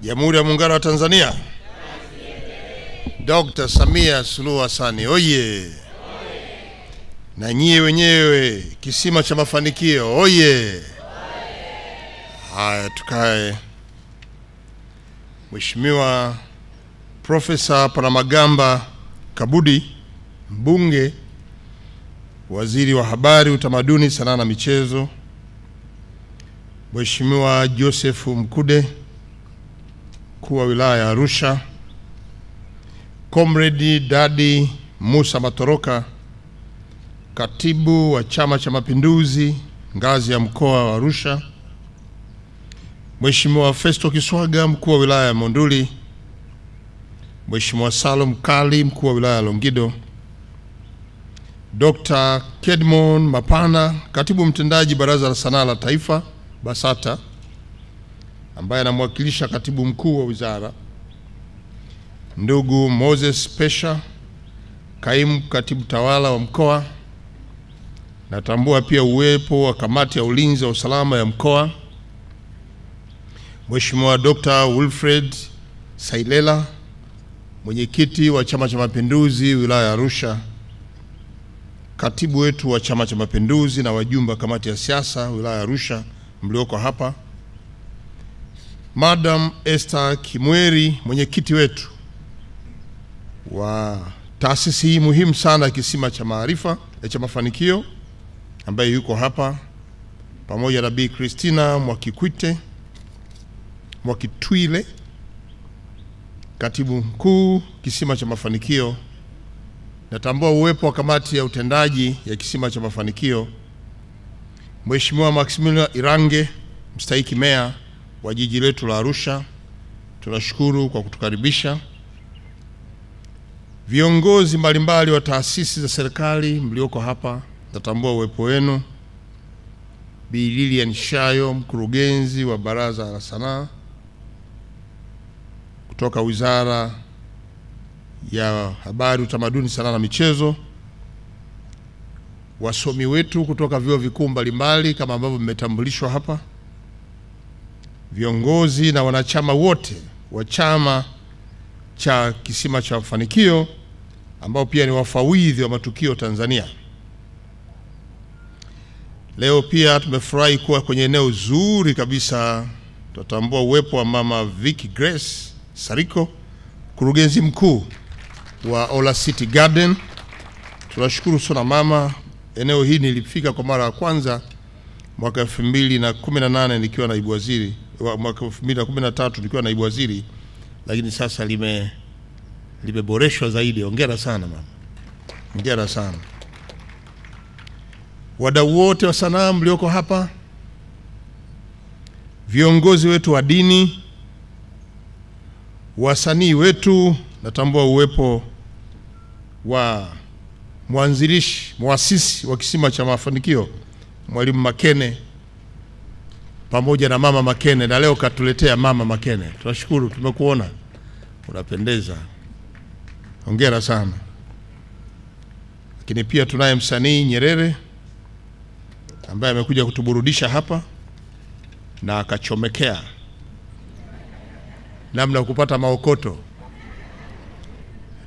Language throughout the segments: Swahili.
Jamhuri ya Muungano wa Tanzania. Dr. Samia Suluhu Hassan oye. Na nyie wenyewe kisima cha mafanikio oye. Haya, tukae. Mheshimiwa Profesa Palamagamba Kabudi, mbunge, waziri wa habari, utamaduni, sanaa na michezo. Mheshimiwa Joseph Mkude, mkuu wa wilaya ya Arusha. Comrade Dadi Musa Matoroka, katibu wa Chama cha Mapinduzi ngazi ya mkoa wa Arusha. Mheshimiwa Festo Kiswaga, mkuu wa wilaya ya Monduli. Mheshimiwa Salum Kali, mkuu wa wilaya ya Longido. Dr. Kedmon Mapana, katibu mtendaji Baraza la Sanaa la Taifa BASATA, ambaye anamwakilisha katibu mkuu wa wizara. Ndugu Moses Pesha, kaimu katibu tawala wa mkoa. Natambua pia uwepo wa kamati ya ulinzi wa usalama ya mkoa. Mheshimiwa Dr. Wilfred Sailela, mwenyekiti wa Chama cha Mapinduzi wilaya ya Arusha. Katibu wetu wa Chama cha Mapinduzi na wajumbe wa kamati ya siasa wilaya ya Arusha mlioko hapa. Madam Esther Kimweri, mwenyekiti wetu wa taasisi hii muhimu sana ya kisima cha maarifa cha mafanikio, ambaye yuko hapa, pamoja na Bi Christina Mwakitwile, katibu mkuu kisima cha mafanikio. Natambua uwepo wa kamati ya utendaji ya kisima cha mafanikio. Mheshimiwa Maximilian Irange, mstahiki meya wa jiji letu la Arusha, tunashukuru kwa kutukaribisha. Viongozi mbalimbali wa taasisi za serikali mlioko hapa, natambua uwepo wenu. Bi Lilian Shayo, mkurugenzi wa Baraza la Sanaa kutoka Wizara ya Habari, Utamaduni, Sanaa na Michezo. Wasomi wetu kutoka vyuo vikuu mbalimbali kama ambavyo mmetambulishwa hapa. Viongozi na wanachama wote wa chama cha kisima cha mafanikio ambao pia ni wafawidhi wa matukio Tanzania. Leo pia tumefurahi kuwa kwenye eneo zuri kabisa. Tutambua uwepo wa Mama Vicky Grace Sariko, mkurugenzi mkuu wa Ola City Garden. Tunashukuru sana mama. Eneo hili nilifika kwa mara ya kwanza mwaka 2018 nikiwa naibu waziri, mwaka 2013 nikiwa naibu waziri, lakini sasa limeboreshwa zaidi. Hongera sana mama. Hongera sana. Wadau wote wa sanaa mlioko hapa, viongozi wetu wa dini, wasanii wetu, natambua uwepo wa muasisi wa kisima cha mafanikio Mwalimu Makene pamoja na Mama Makene, na leo katuletea Mama Makene. Tunashukuru, tumekuona. Unapendeza. Hongera sana. Lakini pia tunaye msanii Nyerere ambaye amekuja kutuburudisha hapa na akachomekea namna kupata maokoto.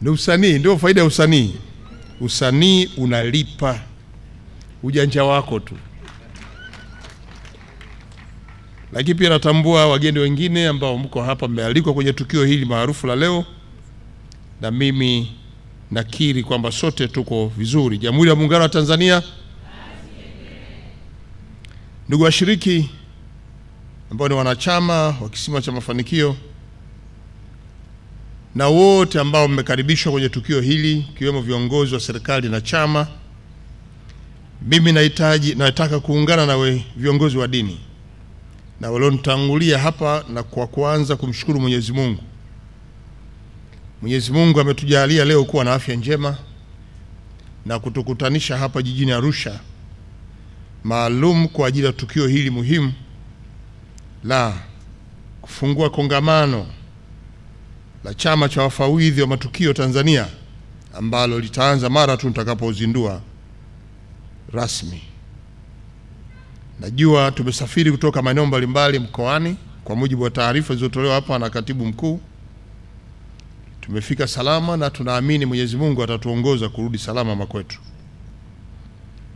Ni usanii, ndio faida ya usanii. Usanii unalipa, ujanja wako tu. Lakini pia natambua wageni wengine ambao mko hapa, mmealikwa kwenye tukio hili maarufu la leo, na mimi nakiri kwamba sote tuko vizuri. Jamhuri ya Muungano wa Tanzania. Ndugu washiriki ambao ni wanachama wa kisima cha mafanikio na wote ambao mmekaribishwa kwenye tukio hili, kiwemo viongozi wa serikali na chama, mimi nataka kuungana na viongozi wa dini na walionitangulia hapa, na kwa kuanza kumshukuru Mwenyezi Mungu. Mwenyezi Mungu ametujalia leo kuwa na afya njema na kutukutanisha hapa jijini Arusha maalum kwa ajili ya tukio hili muhimu la kufungua kongamano la chama cha wafawidhi wa matukio Tanzania, ambalo litaanza mara tu nitakapozindua rasmi. Najua tumesafiri kutoka maeneo mbalimbali mkoani kwa mujibu wa taarifa zilizotolewa hapa na katibu mkuu, tumefika salama na tunaamini Mwenyezi Mungu atatuongoza kurudi salama makwetu.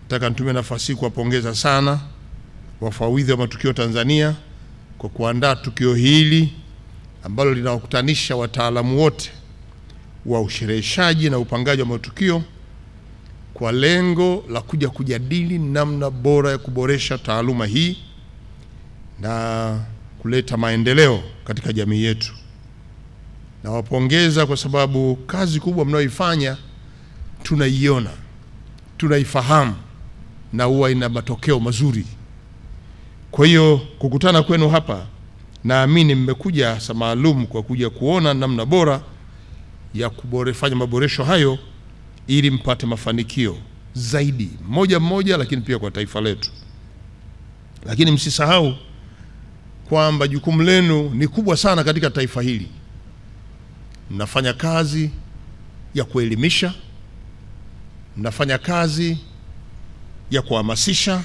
Nataka nitumie nafasi hii kuwapongeza sana wafawidhi wa matukio Tanzania kwa kuandaa tukio hili ambalo linawakutanisha wataalamu wote wa ushereheshaji na upangaji wa matukio kwa lengo la kuja kujadili namna bora ya kuboresha taaluma hii na kuleta maendeleo katika jamii yetu. Nawapongeza kwa sababu kazi kubwa mnayoifanya tunaiona, tunaifahamu na huwa ina matokeo mazuri. Kwa hiyo kukutana kwenu hapa, naamini mmekuja maalum kwa kuja kuona namna bora ya fanya maboresho hayo ili mpate mafanikio zaidi mmoja, lakini pia kwa taifa letu. Lakini msisahau kwamba jukumu lenu ni kubwa sana katika taifa hili. Mnafanya kazi ya kuelimisha, mnafanya kazi ya kuhamasisha,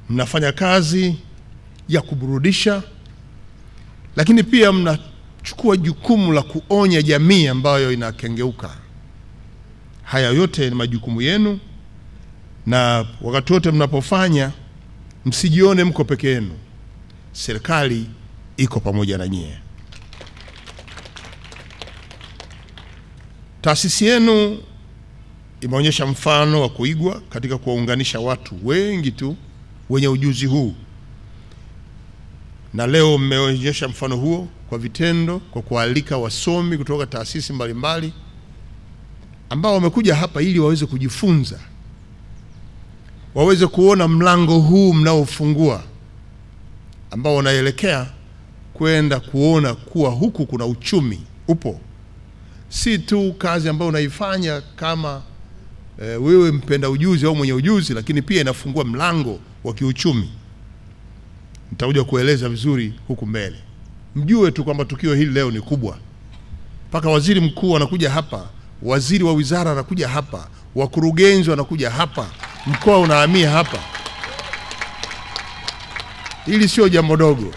mnafanya kazi ya kuburudisha, lakini pia mnachukua jukumu la kuonya jamii ambayo inakengeuka. Haya yote ni majukumu yenu, na wakati wote mnapofanya msijione mko peke yenu. Serikali iko pamoja na nyie. Taasisi yenu imeonyesha mfano wa kuigwa katika kuwaunganisha watu wengi tu wenye ujuzi huu. Na leo mmeonyesha mfano huo kwa vitendo kwa kualika wasomi kutoka taasisi mbalimbali ambao wamekuja hapa ili waweze kujifunza, waweze kuona mlango huu mnaofungua ambao unaelekea kwenda kuona kuwa huku kuna uchumi upo. Si tu kazi ambayo unaifanya kama wewe mpenda ujuzi au mwenye ujuzi, lakini pia inafungua mlango wa kiuchumi. Nitakuja kueleza vizuri huku mbele. Mjue tu kwamba tukio hili leo ni kubwa. Mpaka waziri mkuu anakuja hapa, waziri wa wizara anakuja hapa, wakurugenzi wanakuja hapa, mkoa unahamia hapa. Hili sio jambo dogo,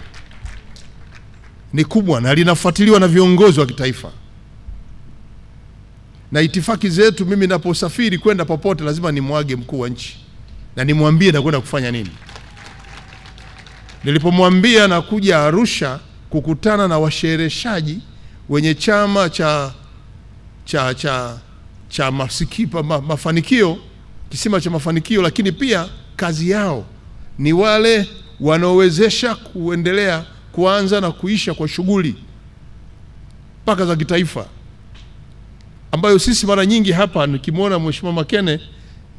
ni kubwa na linafuatiliwa na viongozi wa kitaifa. Na itifaki zetu, mimi naposafiri kwenda popote lazima nimwage mkuu wa nchi na nimwambie na kwenda kufanya nini. Nilipomwambia na kuja Arusha kukutana na washereheshaji wenye chama cha mafanikio, kisima cha mafanikio, lakini pia kazi yao ni wale wanaowezesha kuendelea kuanza na kuisha kwa shughuli mpaka za kitaifa, ambayo sisi mara nyingi hapa nikimwona Mheshimiwa Makene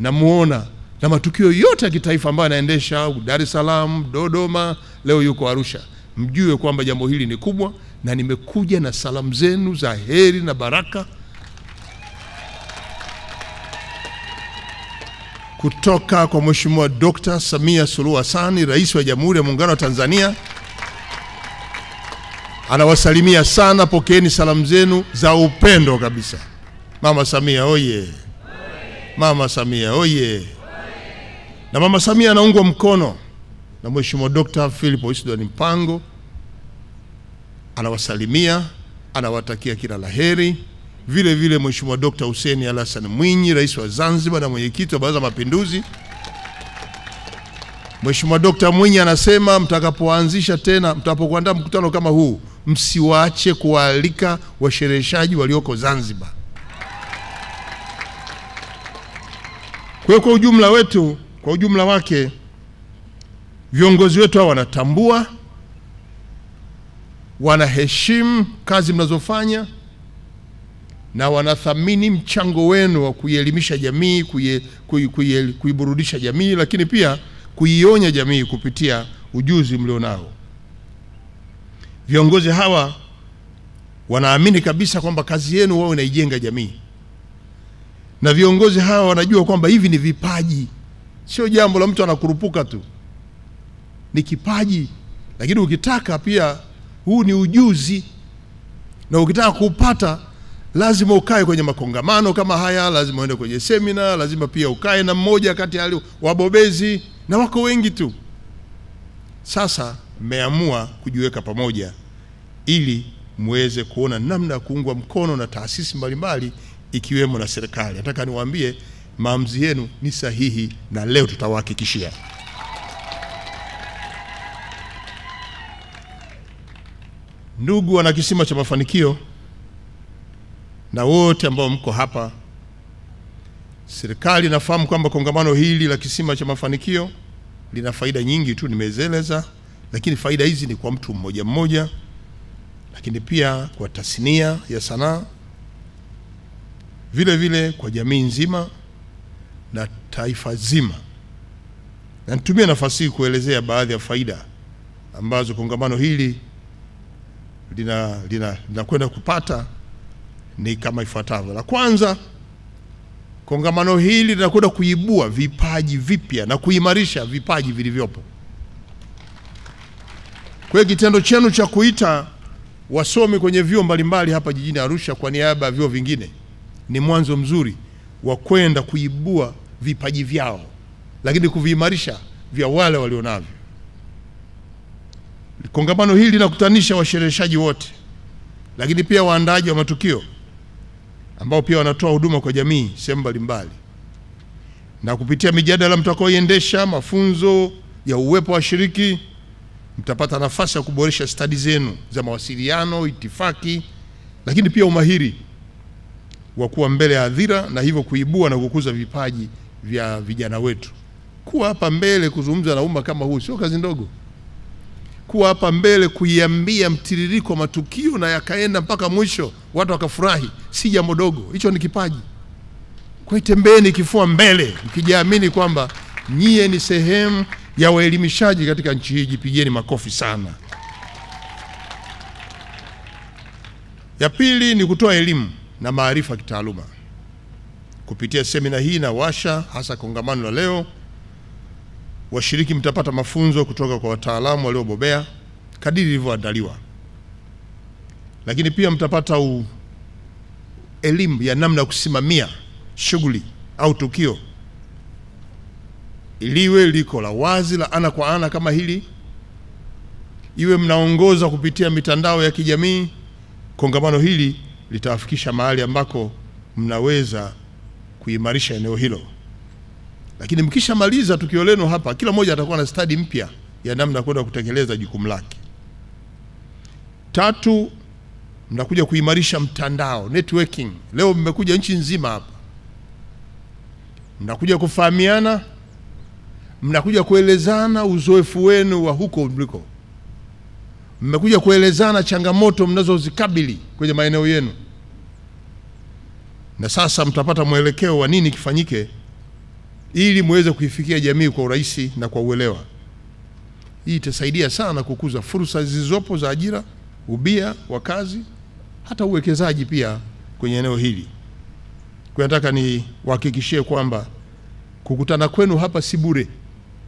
namuona na matukio yote ya kitaifa ambayo anaendesha Dar es Salaam, Dodoma, leo yuko Arusha. Mjue kwamba jambo hili ni kubwa, na nimekuja na salamu zenu za heri na baraka kutoka kwa Mheshimiwa Dr. Samia Suluhu Hassan, Rais wa Jamhuri ya Muungano wa Tanzania. Anawasalimia sana, pokeeni salamu zenu za upendo kabisa. Mama Samia oye! Mama Samia oye! Na Mama Samia anaungwa mkono na Mheshimiwa Dr. Philip Isdor Mpango. Anawasalimia, anawatakia kila laheri. Vile vile Mheshimiwa Dr. Hussein Ali Hassan Mwinyi, Rais wa Zanzibar na mwenyekiti wa Baraza la Mapinduzi. Mheshimiwa Dr. Mwinyi anasema mtakapoanzisha tena, mtapokuandaa mkutano kama huu, msiwaache kualika washereheshaji walioko Zanzibar. Kwa ujumla wake, viongozi wetu hao wanatambua, wanaheshimu kazi mnazofanya na wanathamini mchango wenu wa kuielimisha jamii, kuiburudisha jamii, lakini pia kuionya jamii kupitia ujuzi mlionao. Viongozi hawa wanaamini kabisa kwamba kazi yenu wao inaijenga jamii. Na viongozi hawa wanajua kwamba hivi ni vipaji. Sio jambo la mtu anakurupuka tu. Ni kipaji. Lakini ukitaka pia, huu ni ujuzi. Na ukitaka kupata, lazima ukae kwenye makongamano kama haya, lazima uende kwenye semina, lazima pia ukae na mmoja kati ya wabobezi, na wako wengi tu. Sasa mmeamua kujiweka pamoja ili muweze kuona namna ya kuungwa mkono na taasisi mbalimbali ikiwemo na serikali. Nataka niwaambie maamuzi yenu ni sahihi na leo tutawahakikishia. Ndugu wana Kisima cha Mafanikio na wote ambao mko hapa, serikali inafahamu kwamba kongamano hili la Kisima cha Mafanikio lina faida nyingi tu nimeeleza, lakini faida hizi ni kwa mtu mmoja mmoja, lakini pia kwa tasnia ya sanaa, vile vile kwa jamii nzima na taifa zima. Na nitumie nafasi hii kuelezea baadhi ya faida ambazo kongamano hili linakwenda kupata ni kama ifuatavyo. La kwanza, kongamano hili linakwenda kuibua vipaji vipya na kuimarisha vipaji vilivyopo. Kwa kitendo chenu cha kuita wasomi kwenye vyuo mbalimbali hapa jijini Arusha kwa niaba ya vyuo vingine ni mwanzo mzuri wa kwenda kuibua vipaji vyao, lakini kuviimarisha vya wale walionavyo. Kongamano hili linakutanisha washereheshaji wote, lakini pia waandaaji wa matukio ambao pia wanatoa huduma kwa jamii sehemu mbalimbali. Na kupitia mijadala mtakaoiendesha, mafunzo ya uwepo wa washiriki, mtapata nafasi ya kuboresha stadi zenu za mawasiliano, itifaki, lakini pia umahiri wa kuwa mbele ya hadhira, na hivyo kuibua na kukuza vipaji vya vijana wetu. Kuwa hapa mbele kuzungumza na umma kama huu sio kazi ndogo. Kuwa hapa mbele kuiambia mtiririko wa matukio na yakaenda mpaka mwisho watu wakafurahi si jambo dogo. Hicho ni kipaji. Kwa hiyo tembeeni kifua mbele mkijiamini kwamba nyie ni sehemu ya waelimishaji katika nchi hii. Jipigeni makofi sana. Ya pili ni kutoa elimu na maarifa kitaaluma. Kupitia semina hii na washa, hasa kongamano la leo, washiriki mtapata mafunzo kutoka kwa wataalamu waliobobea kadiri ilivyoandaliwa. Lakini pia mtapata elimu ya namna ya kusimamia shughuli au tukio, iliwe liko la wazi la ana kwa ana kama hili, iwe mnaongoza kupitia mitandao ya kijamii. Kongamano hili litawafikisha mahali ambako mnaweza kuimarisha eneo hilo. Lakini mkishamaliza tukio lenu hapa, kila mmoja atakuwa na stadi mpya ya namna kwenda kutekeleza jukumu lake. Tatu, mnakuja kuimarisha mtandao, networking. Leo mmekuja nchi nzima hapa, mnakuja kufahamiana, mnakuja kuelezana uzoefu wenu wa huko mliko, mmekuja kuelezana changamoto mnazozikabili kwenye maeneo yenu, na sasa mtapata mwelekeo wa nini kifanyike ili muweze kuifikia jamii kwa urahisi na kwa uelewa. Hii itasaidia sana kukuza fursa zilizopo za ajira, ubia wa kazi, hata uwekezaji pia kwenye eneo hili. Kwa nataka ni wahakikishie kwamba kukutana kwenu hapa si bure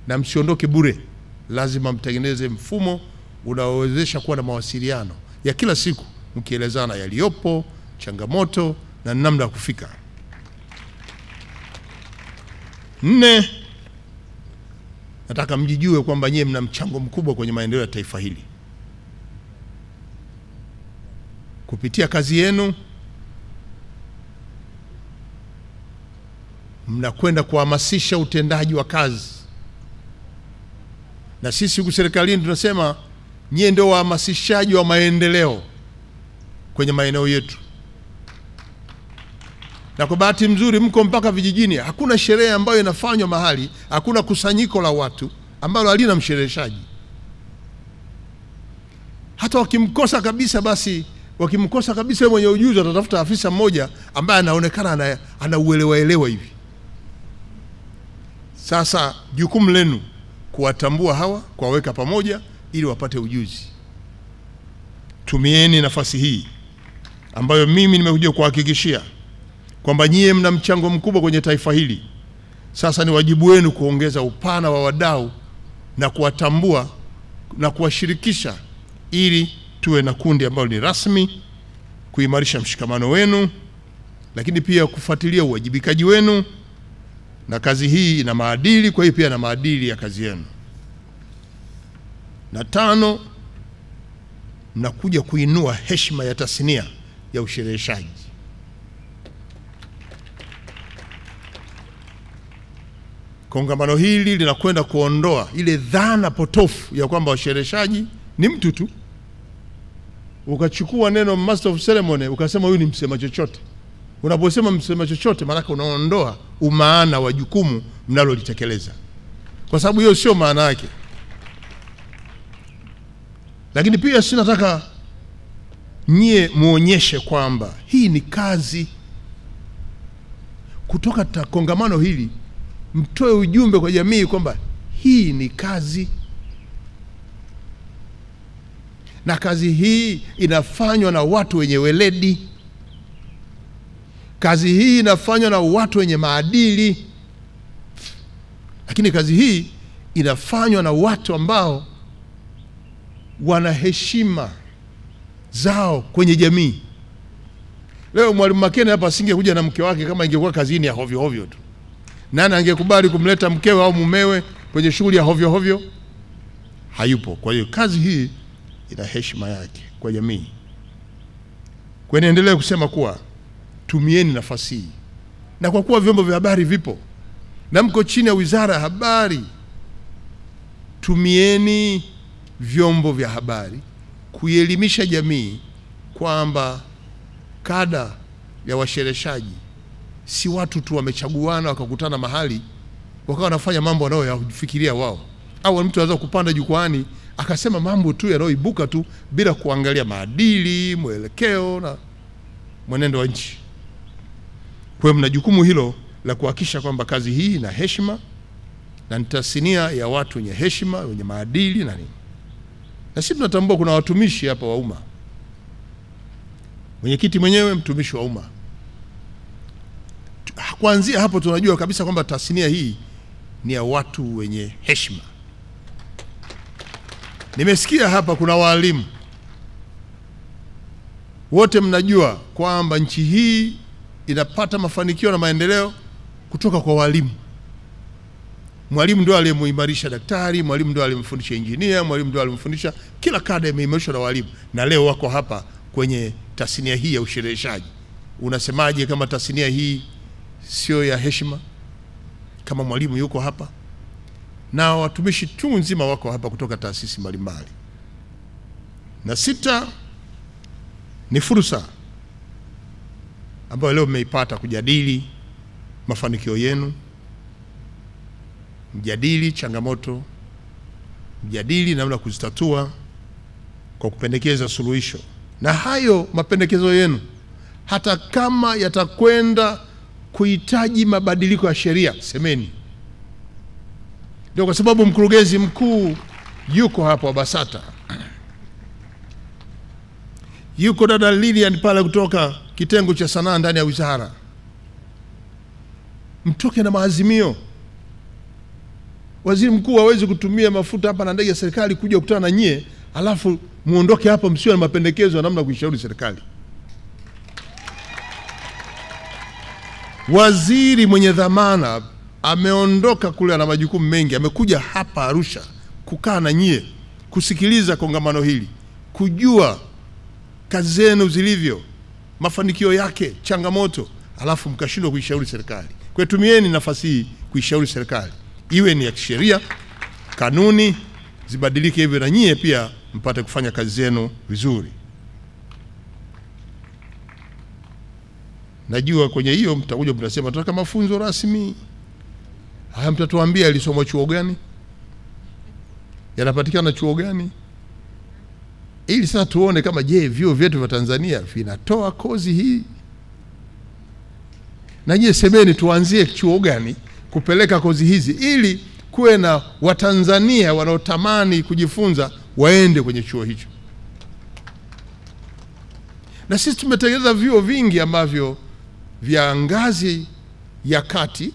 na msiondoke bure. Lazima mtengeneze mfumo unaowezesha kuwa na mawasiliano ya kila siku, mkielezana yaliyopo, changamoto na namna ya kufika. 4, nataka mjijue kwamba nyie mna mchango mkubwa kwenye maendeleo ya taifa hili. Kupitia kazi yenu mnakwenda kuhamasisha utendaji wa kazi. Na sisi huku serikalini tunasema nyie ndio wahamasishaji wa maendeleo kwenye maeneo yetu. Na kwa bahati mzuri mko mpaka vijijini. Hakuna sherehe ambayo inafanywa mahali, hakuna kusanyiko la watu ambalo halina mshereheshaji. Hata wakimkosa kabisa, basi wakimkosa kabisa mwenye ujuzi, atatafuta afisa mmoja ambaye anaonekana ana uelewa hivi. Sasa jukumu lenu kuwatambua hawa, kuwaweka pamoja ili wapate ujuzi. Tumieni nafasi hii ambayo mimi nimekuja kuhakikishia kwamba nyie mna mchango mkubwa kwenye taifa hili. Sasa ni wajibu wenu kuongeza upana wa wadau na kuwatambua na kuwashirikisha ili tuwe na kundi ambalo ni rasmi, kuimarisha mshikamano wenu, lakini pia kufuatilia uwajibikaji wenu. Na kazi hii ina maadili, kwa hiyo pia na maadili ya kazi yenu. Na 5, mnakuja kuinua heshima ya tasnia ya ushereheshaji. Kongamano hili linakwenda kuondoa ile dhana potofu ya kwamba washereheshaji ni mtu tu. Ukachukua neno master of ceremony ukasema huyu ni msema chochote. Unaposema msema chochote maana unaondoa umaana wa jukumu mnalolitekeleza, kwa sababu hiyo sio maana yake. Lakini pia sinataka nyie muonyeshe kwamba hii ni kazi. Kutoka kongamano hili mtoe ujumbe kwa jamii kwamba hii ni kazi, na kazi hii inafanywa na watu wenye weledi. Kazi hii inafanywa na watu wenye maadili. Lakini kazi hii inafanywa na watu ambao wana heshima zao kwenye jamii. Leo Mwalimu Makene hapa asingekuja na mke wake kama ingekuwa kazini ya hovyo hovyo tu. Nani angekubali kumleta mkewe au mumewe kwenye shughuli ya hovyo hovyo? Hayupo. Kwa hiyo kazi hii ina heshima yake kwa jamii. Kwa niendelee kusema kuwa tumieni nafasi hii, na kwa kuwa vyombo vya habari vipo na mko chini ya Wizara ya Habari, tumieni vyombo vya habari kuelimisha jamii kwamba kada ya washereheshaji si watu tu wamechaguana wakakutana mahali wakawa wanafanya mambo wanayofikiria wao, au mtu anaweza kupanda jukwani akasema mambo tu yanayoibuka tu bila kuangalia maadili, mwelekeo na mwenendo wa nchi. Kwa hiyo mna jukumu hilo la kuhakikisha kwamba kazi hii ina heshima na ni tasnia ya watu wenye heshima, wenye maadili na nini. Na sisi tunatambua kuna watumishi hapa wa umma. Mwenyekiti mwenyewe mtumishi wa umma. Kuanzia hapo tunajua kabisa kwamba tasnia hii ni ya watu wenye heshima. Nimesikia hapa kuna walimu. Wote mnajua kwamba nchi hii inapata mafanikio na maendeleo kutoka kwa walimu. Mwalimu ndio aliyemuimarisha daktari, mwalimu ndio aliyemfundisha engineer, mwalimu ndio aliyemfundisha, kila kada imeimarishwa na walimu. Na leo wako hapa kwenye tasnia hii ya ushereheshaji. Unasemaje kama tasnia hii sio ya heshima? Kama mwalimu yuko hapa na watumishi tu nzima wako hapa kutoka taasisi mbalimbali. Na 6 ni fursa ambayo leo mmeipata kujadili mafanikio yenu, mjadili changamoto, mjadili namna kuzitatua kwa kupendekeza suluhisho. Na hayo mapendekezo yenu hata kama yatakwenda kuhitaji mabadiliko ya sheria, semeni. Ndio kwa sababu mkurugenzi mkuu yuko hapo wa BASATA. Yuko dada Lilian pale kutoka kitengo cha sanaa ndani ya wizara. Mtoke na maazimio. Waziri mkuu hawezi kutumia mafuta hapa na ndege ya serikali kuja kukutana na nyie, alafu muondoke hapa msio na mapendekezo ya namna kuishauri serikali. Waziri mwenye dhamana ameondoka kule na majukumu mengi, amekuja hapa Arusha kukaa na nyie, kusikiliza kongamano hili, kujua kazi zenu zilivyo, mafanikio yake, changamoto, alafu mkashindwa kuishauri serikali. Kwa hiyo tumieni nafasi hii kuishauri serikali. Iwe ni ya kisheria, kanuni zibadilike hivyo na nyie pia mpate kufanya kazi zenu vizuri. Najua kwenye hiyo mtakuja mtasema tunataka mafunzo rasmi. Haya, mtatuambia ilisomwa chuo gani? Yanapatikana chuo gani? Ili sasa tuone kama je, vyuo vyetu vya Tanzania vinatoa kozi hii. Na nyie semeni tuanzie chuo gani kupeleka kozi hizi ili kuwe na Watanzania wanaotamani kujifunza waende kwenye chuo hicho. Na sisi tumetengeneza vyuo vingi ambavyo vya ngazi ya kati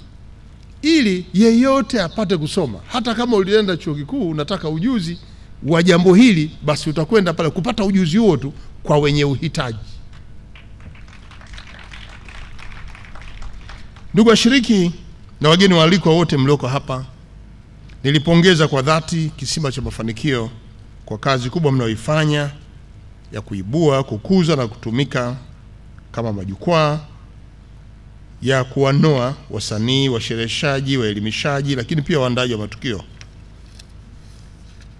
ili yeyote apate kusoma. Hata kama ulienda chuo kikuu unataka ujuzi wa jambo hili, basi utakwenda pale kupata ujuzi huo tu kwa wenye uhitaji. Ndugu washiriki na wageni waalikwa wote mlioko hapa, nilipongeza kwa dhati Kisima cha Mafanikio kwa kazi kubwa mnayoifanya ya kuibua, kukuza na kutumika kama majukwaa ya kuwanoa wasanii, washereheshaji, waelimishaji, lakini pia waandaji wa matukio.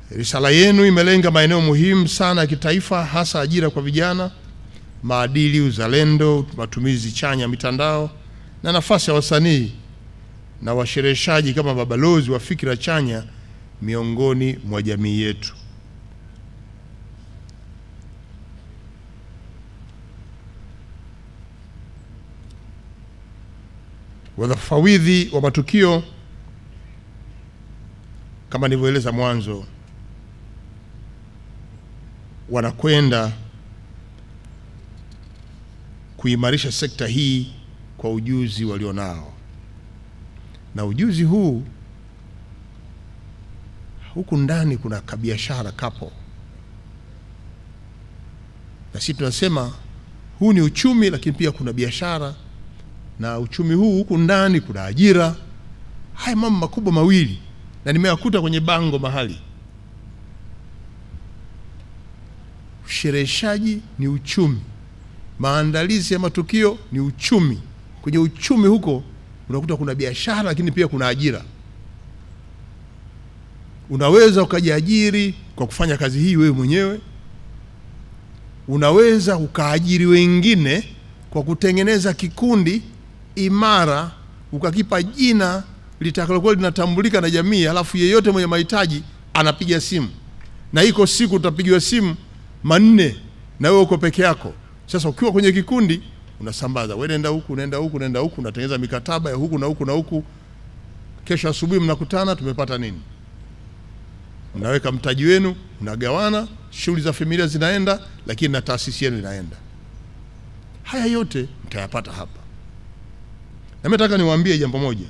Risala yenu imelenga maeneo muhimu sana ya kitaifa, hasa ajira kwa vijana, maadili, uzalendo, matumizi chanya mitandao, na nafasi ya wasanii na washereheshaji kama mabalozi wa fikra chanya miongoni mwa jamii yetu. Wafawidhi wa matukio kama nilivyoeleza mwanzo wanakwenda kuimarisha sekta hii kwa ujuzi walionao, na ujuzi huu huku ndani kuna kabiashara kapo, na sisi tunasema huu ni uchumi, lakini pia kuna biashara, na uchumi huu huku ndani kuna ajira. Haya mambo makubwa mawili, na nimeyakuta kwenye bango mahali. Ushereheshaji ni uchumi, maandalizi ya matukio ni uchumi. Kwenye uchumi huko unakuta kuna biashara, lakini pia kuna ajira. Unaweza ukajiajiri kwa kufanya kazi hii wewe mwenyewe, unaweza ukaajiri wengine kwa kutengeneza kikundi imara, ukakipa jina litakalokuwa linatambulika na jamii, alafu yeyote mwenye mahitaji anapiga simu, na iko siku utapigiwa simu manne na wewe uko peke yako. Sasa ukiwa kwenye kikundi unasambaza, wewe nenda huku, nenda huku, nenda huku, unatengeneza mikataba ya huku na huku na huku. Kesho asubuhi mnakutana, tumepata nini? Mnaweka mtaji wenu, mnagawana, shughuli za familia zinaenda, lakini na taasisi yenu inaenda. Haya yote mtayapata hapa. Na mimi nataka niwaambie jambo moja.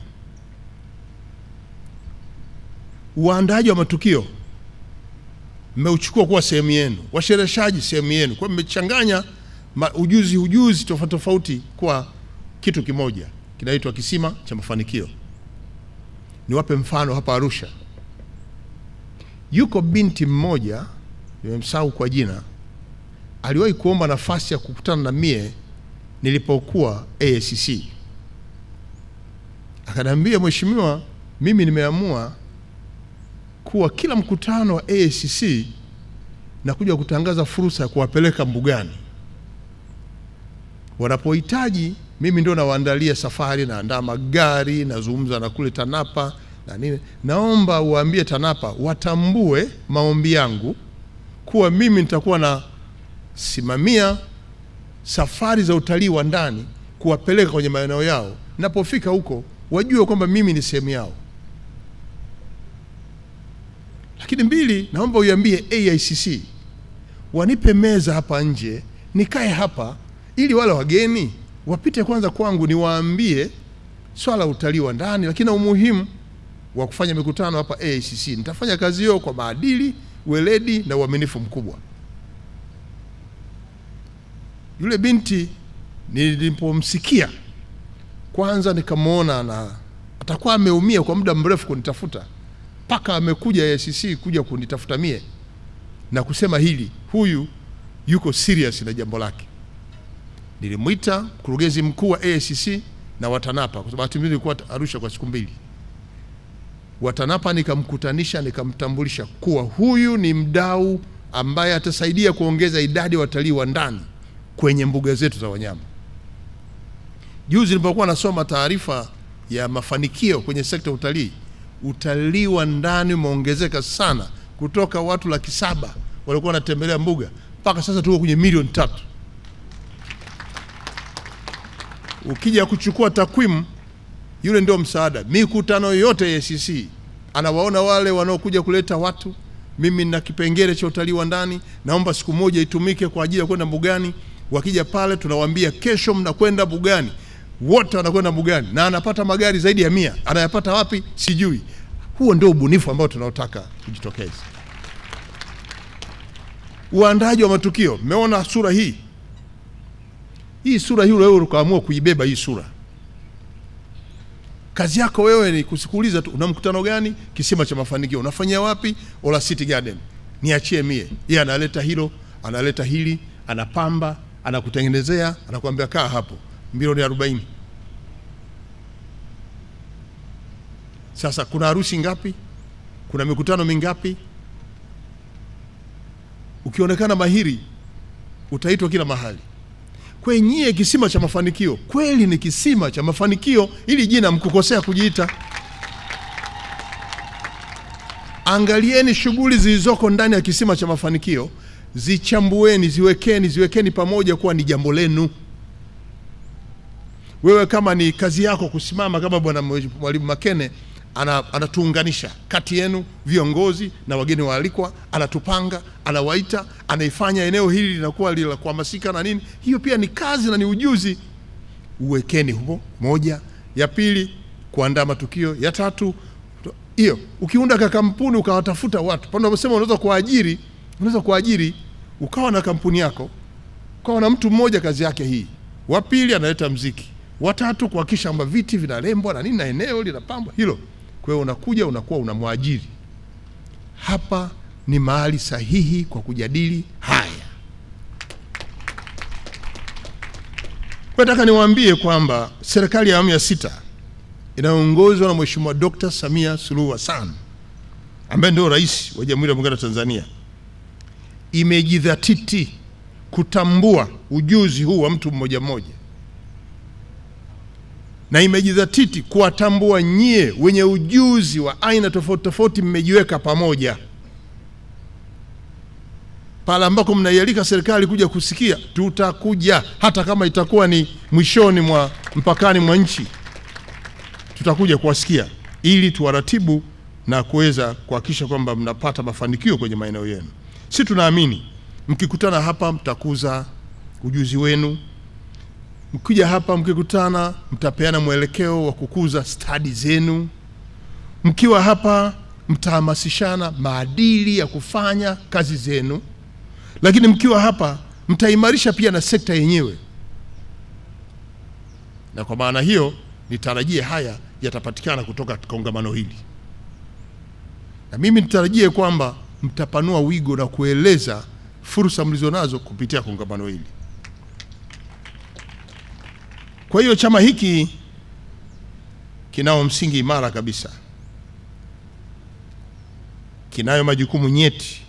Uandaji wa matukio mmeuchukua kuwa sehemu yenu, washereheshaji sehemu yenu. Kwa mmechanganya ujuzi tofauti tofauti kwa kitu kimoja kinaitwa kisima cha mafanikio. Niwape mfano hapa Arusha. Yuko binti mmoja, nimemsahau kwa jina, aliwahi kuomba nafasi ya kukutana na mie nilipokuwa AACC. Akaniambia, mheshimiwa, mimi nimeamua kuwa kila mkutano wa AACC na kuja kutangaza fursa ya kuwapeleka mbugani. Wanapohitaji mimi ndio nawaandalia safari, naandaa magari, nazungumza na kule TANAPA na nini. Naomba uambie TANAPA watambue maombi yangu kuwa mimi nitakuwa na simamia safari za utalii wa ndani kuwapeleka kwenye maeneo yao. Napofika huko wajue kwamba mimi ni sehemu yao. Lakini mbili, naomba uiambie AICC wanipe meza hapa nje, nikae hapa ili wale wageni wapite kwanza kwangu, niwaambie swala utalii wa ndani, lakini na umuhimu wa kufanya mikutano hapa AICC. Nitafanya kazi hiyo kwa maadili, weledi na uaminifu mkubwa. Yule binti nilipomsikia kwanza nikamwona na atakuwa ameumia kwa muda mrefu kunitafuta, paka amekuja AICC kuja kunitafuta mie na kusema hili, huyu yuko serious na jambo lake. Nilimuita mkurugenzi mkuu wa AICC na watanapa, kwa sababu mimi nilikuwa Arusha kwa siku mbili. Watanapa nikamkutanisha, nikamtambulisha kuwa huyu ni mdau ambaye atasaidia kuongeza idadi ya watalii wa ndani kwenye mbuga zetu za wanyama. Juzi nilipokuwa nasoma taarifa ya mafanikio kwenye sekta ya utalii, utalii wa ndani umeongezeka sana kutoka watu 700,000 walikuwa wanatembelea mbuga mpaka sasa tuko kwenye 3,000,000. Ukija kuchukua takwimu, yule ndio msaada. Mikutano yote ya AICC anawaona wale wanaokuja kuleta watu. Mimi na kipengele cha utalii wa ndani, naomba siku moja itumike kwa ajili ya kwenda mbugani. Wakija pale tunawaambia kesho mnakwenda mbugani. Wote wanakwenda mbugani na anapata magari zaidi ya 100. Anayapata wapi? Sijui. Huo ndio ubunifu ambao tunaotaka kujitokeza. Uandaji wa matukio, mmeona sura hii. Hii sura hii wewe ukaamua kuibeba hii sura. Kazi yako wewe ni kusikiliza tu, una mkutano gani? Kisima cha mafanikio. Unafanyia wapi? Ola City Garden. niachie mie. Yeye analeta hilo, analeta hili, anapamba, anakutengenezea, anakuambia kaa hapo, milioni 40. Sasa kuna harusi ngapi? Kuna mikutano mingapi? Ukionekana mahiri utaitwa kila mahali. Kwa nyie kisima cha mafanikio, kweli ni kisima cha mafanikio, ili jina mkukosea kujiita. Angalieni shughuli zilizoko ndani ya kisima cha mafanikio, zichambueni, ziwekeni pamoja kuwa ni jambo lenu. Wewe kama ni kazi yako kusimama kama bwana Mwalimu Makene, anatuunganisha kati yenu viongozi na wageni waalikwa, anatupanga, anawaita, anaifanya eneo hili linakuwa la kuhamasika na nini. Hiyo pia ni kazi na ni ujuzi. Uwekeni huko. Moja. Ya pili, kuandaa matukio. Ya tatu, hiyo ukiunda kampuni ukawatafuta watu. Pande unasema unaweza kuajiri ukawa na kampuni yako, ukawa na mtu mmoja kazi yake hii. Wa pili analeta muziki. Wa tatu kuhakikisha kwamba viti vinalembwa na nini na eneo linapambwa hilo. Kwa hiyo unakuja unakuwa unamwajiri. Hapa ni mahali sahihi kwa kujadili haya. Nataka niwaambie kwamba serikali ya awamu ya 6 inaongozwa na Mheshimiwa Dr. Samia Suluhu Hassan, ambaye ndio rais wa Jamhuri ya Muungano wa Tanzania, imejidhatiti kutambua ujuzi huu wa mtu mmoja mmoja, na imejidhatiti kuwatambua nyie wenye ujuzi wa aina tofauti tofauti, mmejiweka pamoja. Pale ambako mnaialika serikali kuja kusikia, tutakuja, hata kama itakuwa ni mwishoni mwa mpakani mwa nchi, tutakuja kuwasikia ili tuwaratibu na kuweza kuhakikisha kwamba mnapata mafanikio kwenye maeneo yenu. Sisi tunaamini mkikutana hapa mtakuza ujuzi wenu. Mkija hapa mkikutana mtapeana mwelekeo wa kukuza stadi zenu. Mkiwa hapa mtahamasishana maadili ya kufanya kazi zenu. Lakini mkiwa hapa mtaimarisha pia na sekta yenyewe. Na kwa maana hiyo nitarajie haya yatapatikana kutoka kongamano hili. Na mimi nitarajie kwamba mtapanua wigo na kueleza fursa mlizonazo kupitia kongamano hili. Kwa hiyo chama hiki kinao msingi imara kabisa. Kinayo majukumu nyeti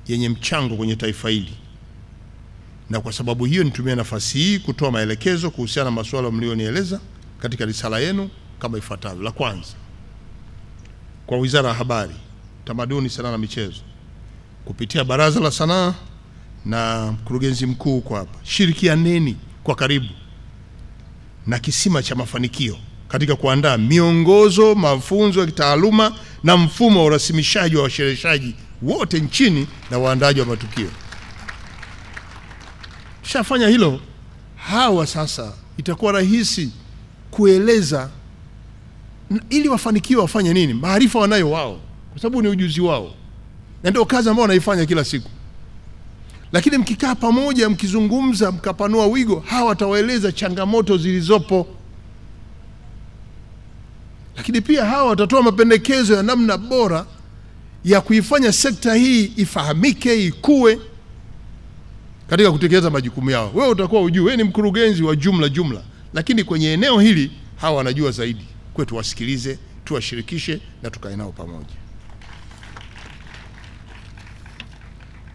yenye mchango kwenye taifa hili. Na kwa sababu hiyo nitumie nafasi hii kutoa maelekezo kuhusiana na masuala mlionieleza katika risala yenu kama ifuatavyo. La kwanza, kwa Wizara ya Habari, Tamaduni, Sanaa na Michezo, kupitia Baraza la Sanaa na mkurugenzi mkuu kwa hapa, shirikianeni kwa karibu na kisima cha mafanikio katika kuandaa miongozo, mafunzo ya kitaaluma na mfumo wa urasimishaji wa washereheshaji wote nchini na waandaji wa matukio. Shafanya hilo, hawa sasa itakuwa rahisi kueleza ili wafanikiwe wafanye nini. Maarifa wanayo wao, kwa sababu ni ujuzi wao, na ndio kazi ambayo wanaifanya kila siku. Lakini mkikaa pamoja, mkizungumza, mkapanua wigo, hawa watawaeleza changamoto zilizopo. Lakini pia hawa watatoa mapendekezo ya namna bora ya kuifanya sekta hii ifahamike, ikue katika kutekeleza majukumu yao. Wewe utakuwa ujue, wewe ni mkurugenzi wa jumla, lakini kwenye eneo hili hawa wanajua zaidi. Kwetu wasikilize, tuwashirikishe na tukae nao pamoja.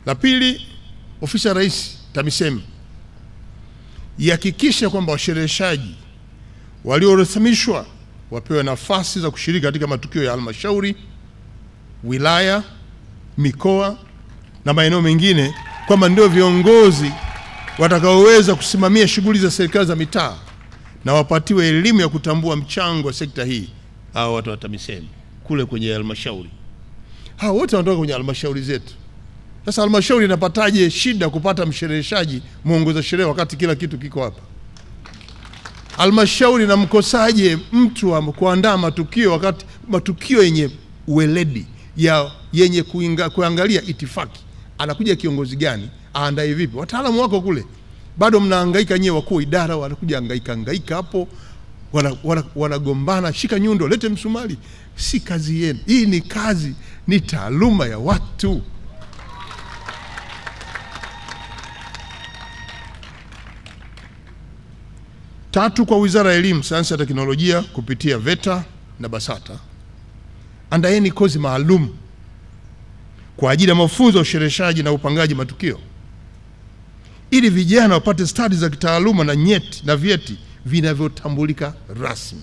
La pili, Ofisi ya Rais TAMISEMI ihakikishe kwamba washereheshaji waliorathimishwa wapewe nafasi za kushiriki katika matukio ya halmashauri, wilaya, mikoa na maeneo mengine, kwamba ndio viongozi watakaoweza kusimamia shughuli za serikali za mitaa, na wapatiwe elimu ya kutambua mchango wa sekta hii hao watu wa TAMISEMI kule kwenye halmashauri. Hao wote wanatoka kwenye halmashauri zetu. Sasa halmashauri inapataje shida kupata mshereheshaji, muongoza sherehe, wakati kila kitu kiko hapa? Halmashauri na mkosaje mtu wa kuandaa matukio, wakati matukio yenye uweledi yenye kuangalia itifaki, anakuja kiongozi gani, aandae vipi? Wataalamu wako kule. Bado mnahangaika nyewe wakuu idara, wanakuja hangaika hapo. wanagombana, shika nyundo, lete msumari. Si kazi yenu. Hii ni kazi, ni taaluma ya watu. Tatu, kwa Wizara ya Elimu, Sayansi na Teknolojia kupitia VETA na BASATA, andaeni kozi maalum kwa ajili ya mafunzo ya ushereheshaji na upangaji matukio, ili vijana wapate stadi za kitaaluma na nyeti na vyeti vinavyotambulika rasmi.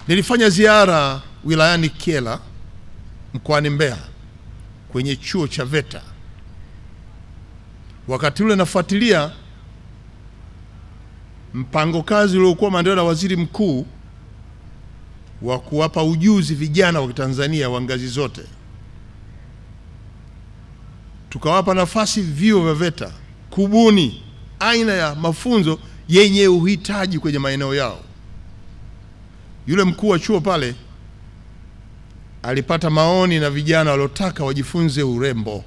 Nilifanya ziara wilayani Kyela mkoani Mbeya kwenye chuo cha VETA. Wakati ule nafuatilia mpango kazi uliokuwa maendeleo na Waziri Mkuu wa kuwapa ujuzi vijana wa Tanzania wa ngazi zote. Tukawapa nafasi vyuo vya VETA kubuni aina ya mafunzo yenye uhitaji kwenye maeneo yao. Yule mkuu wa chuo pale alipata maoni na vijana waliotaka wajifunze urembo,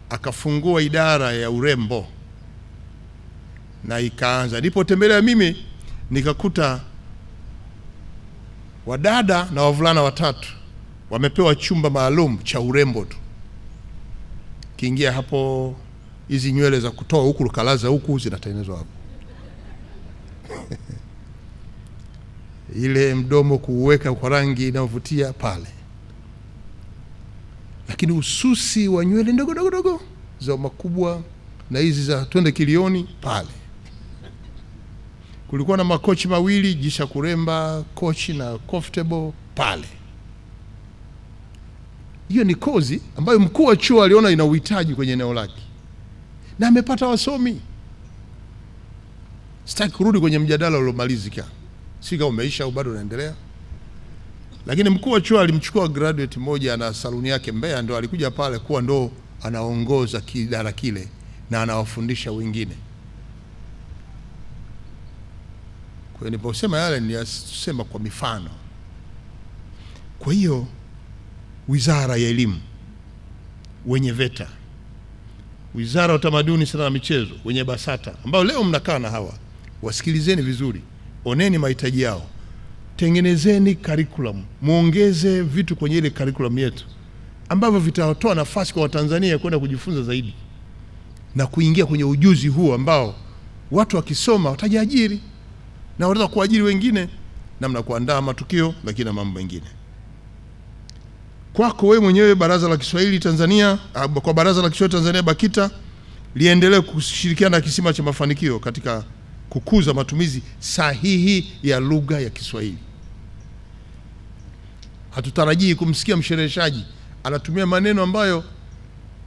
akafungua idara ya urembo na ikaanza. Nilipotembelea mimi nikakuta wadada na wavulana watatu wamepewa chumba maalum cha urembo tu. Kiingia hapo, hizi nywele za kutoa huku kalaza huku zinatengenezwa hapo. Ile mdomo kuweka kwa rangi inayovutia pale. Lakini ususi wa nywele ndogo ndogo ndogo za makubwa na hizi za twende kilioni pale. Kulikuwa na makochi mawili, jisha kuremba, kochi na comfortable pale. Hiyo ni kozi ambayo mkuu wa chuo aliona ina uhitaji kwenye eneo lake, na amepata wasomi. Sitaki kurudi kwenye mjadala uliomalizika, si kama umeisha au bado unaendelea. Lakini mkuu wa chuo alimchukua graduate moja na saluni yake Mbeya, ndo alikuja pale kuwa ndo anaongoza kidara kile na anawafundisha wengine. Kwa hiyo niliposema yale nilisema kwa mifano. Kwa hiyo Wizara ya Elimu wenye VETA, Wizara ya Utamaduni, Sanaa na Michezo wenye BASATA, ambao leo mnakaa na hawa, wasikilizeni vizuri, oneni mahitaji yao, tengenezeni curriculum, muongeze vitu kwenye ile curriculum yetu ambavyo vitatoa nafasi kwa Watanzania kwenda kujifunza zaidi na kuingia kwenye ujuzi huu ambao watu wakisoma watajiajiri na wanaweza kuajiri wengine, namna kuandaa matukio, lakini na mambo mengine. Kwako wewe mwenyewe, Baraza la Kiswahili Tanzania, kwa Baraza la Kiswahili Tanzania BAKITA, liendelee kushirikiana na Kisima cha Mafanikio katika kukuza matumizi sahihi ya lugha ya Kiswahili. Hatutarajii kumsikia mshereheshaji anatumia maneno ambayo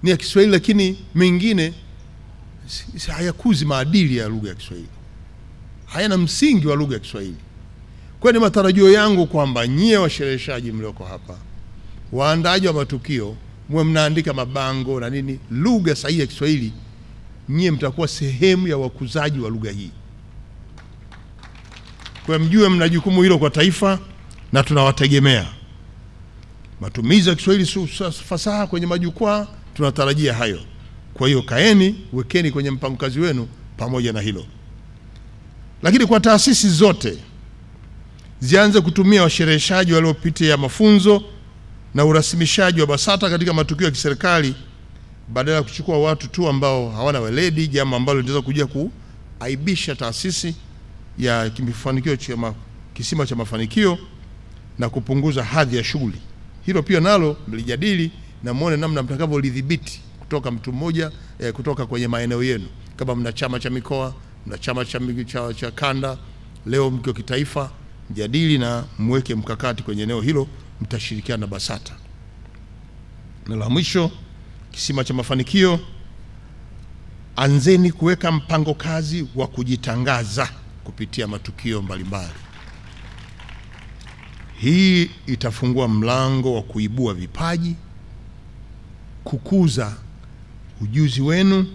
ni ya Kiswahili lakini mengine hayakuzi maadili ya lugha ya Kiswahili, hayana msingi wa lugha ya Kiswahili. Kwa ni matarajio yangu kwamba nyie washereheshaji mlioko hapa, waandaaji wa matukio, mwe mnaandika mabango na nini, lugha sahihi ya Kiswahili, nyie mtakuwa sehemu ya wakuzaji wa lugha hii. Kwa mjue mna jukumu hilo kwa taifa na tunawategemea. Matumizi ya Kiswahili fasaha kwenye majukwaa, tunatarajia hayo. Kwa hiyo kaeni, wekeni kwenye mpango kazi wenu pamoja na hilo. Lakini kwa taasisi zote zianze kutumia washereheshaji waliopitia mafunzo na urasimishaji wa BASATA katika matukio ya kiserikali, badala ya kuchukua watu tu ambao hawana weledi, jambo ambalo linaweza kuja kuaibisha taasisi ya Kisima cha Mafanikio na kupunguza hadhi ya shughuli. Hilo pia nalo mlijadili na muone namna mtakavyolidhibiti kutoka mtu mmoja, kutoka kwenye maeneo yenu. Kama mna chama cha mikoa, mna chama cha kanda, leo mkio kitaifa, mjadili na mweke mkakati kwenye eneo hilo, mtashirikiana na BASATA. Na la mwisho, Kisima cha Mafanikio, anzeni kuweka mpango kazi wa kujitangaza kupitia matukio mbalimbali. Hii itafungua mlango wa kuibua vipaji, kukuza ujuzi wenu,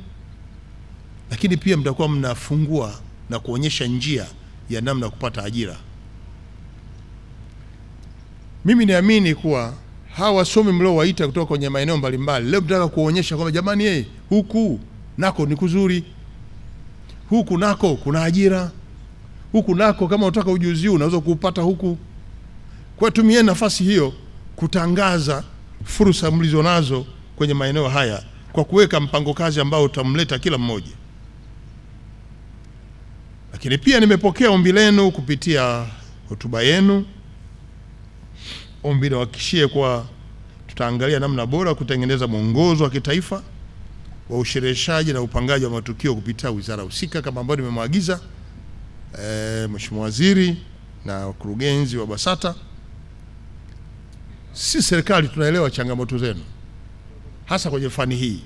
lakini pia mtakuwa mnafungua na kuonyesha njia ya namna kupata ajira. Mimi naamini kuwa hawa wasomi mliowaita kutoka kwenye maeneo mbalimbali, leo mtaka kuonyesha kwamba jamani, huku nako ni kuzuri. huku nako kuna ajira, huku nako kama unataka ujuzi huu unaweza kuupata huku. Kwa tumie nafasi hiyo kutangaza fursa mlizonazo kwenye maeneo haya kwa kuweka mpango kazi ambao utamleta kila mmoja. Lakini pia nimepokea ombi lenu kupitia hotuba yenu. Ombi nawahakikishie kwa tutaangalia namna bora kutengeneza mwongozo wa kitaifa wa ushereheshaji na upangaji wa matukio kupitia wizara husika kama ambavyo nimemwagiza Mheshimiwa Waziri na wakurugenzi wa BASATA. Sisi serikali tunaelewa changamoto zenu hasa kwenye fani hii,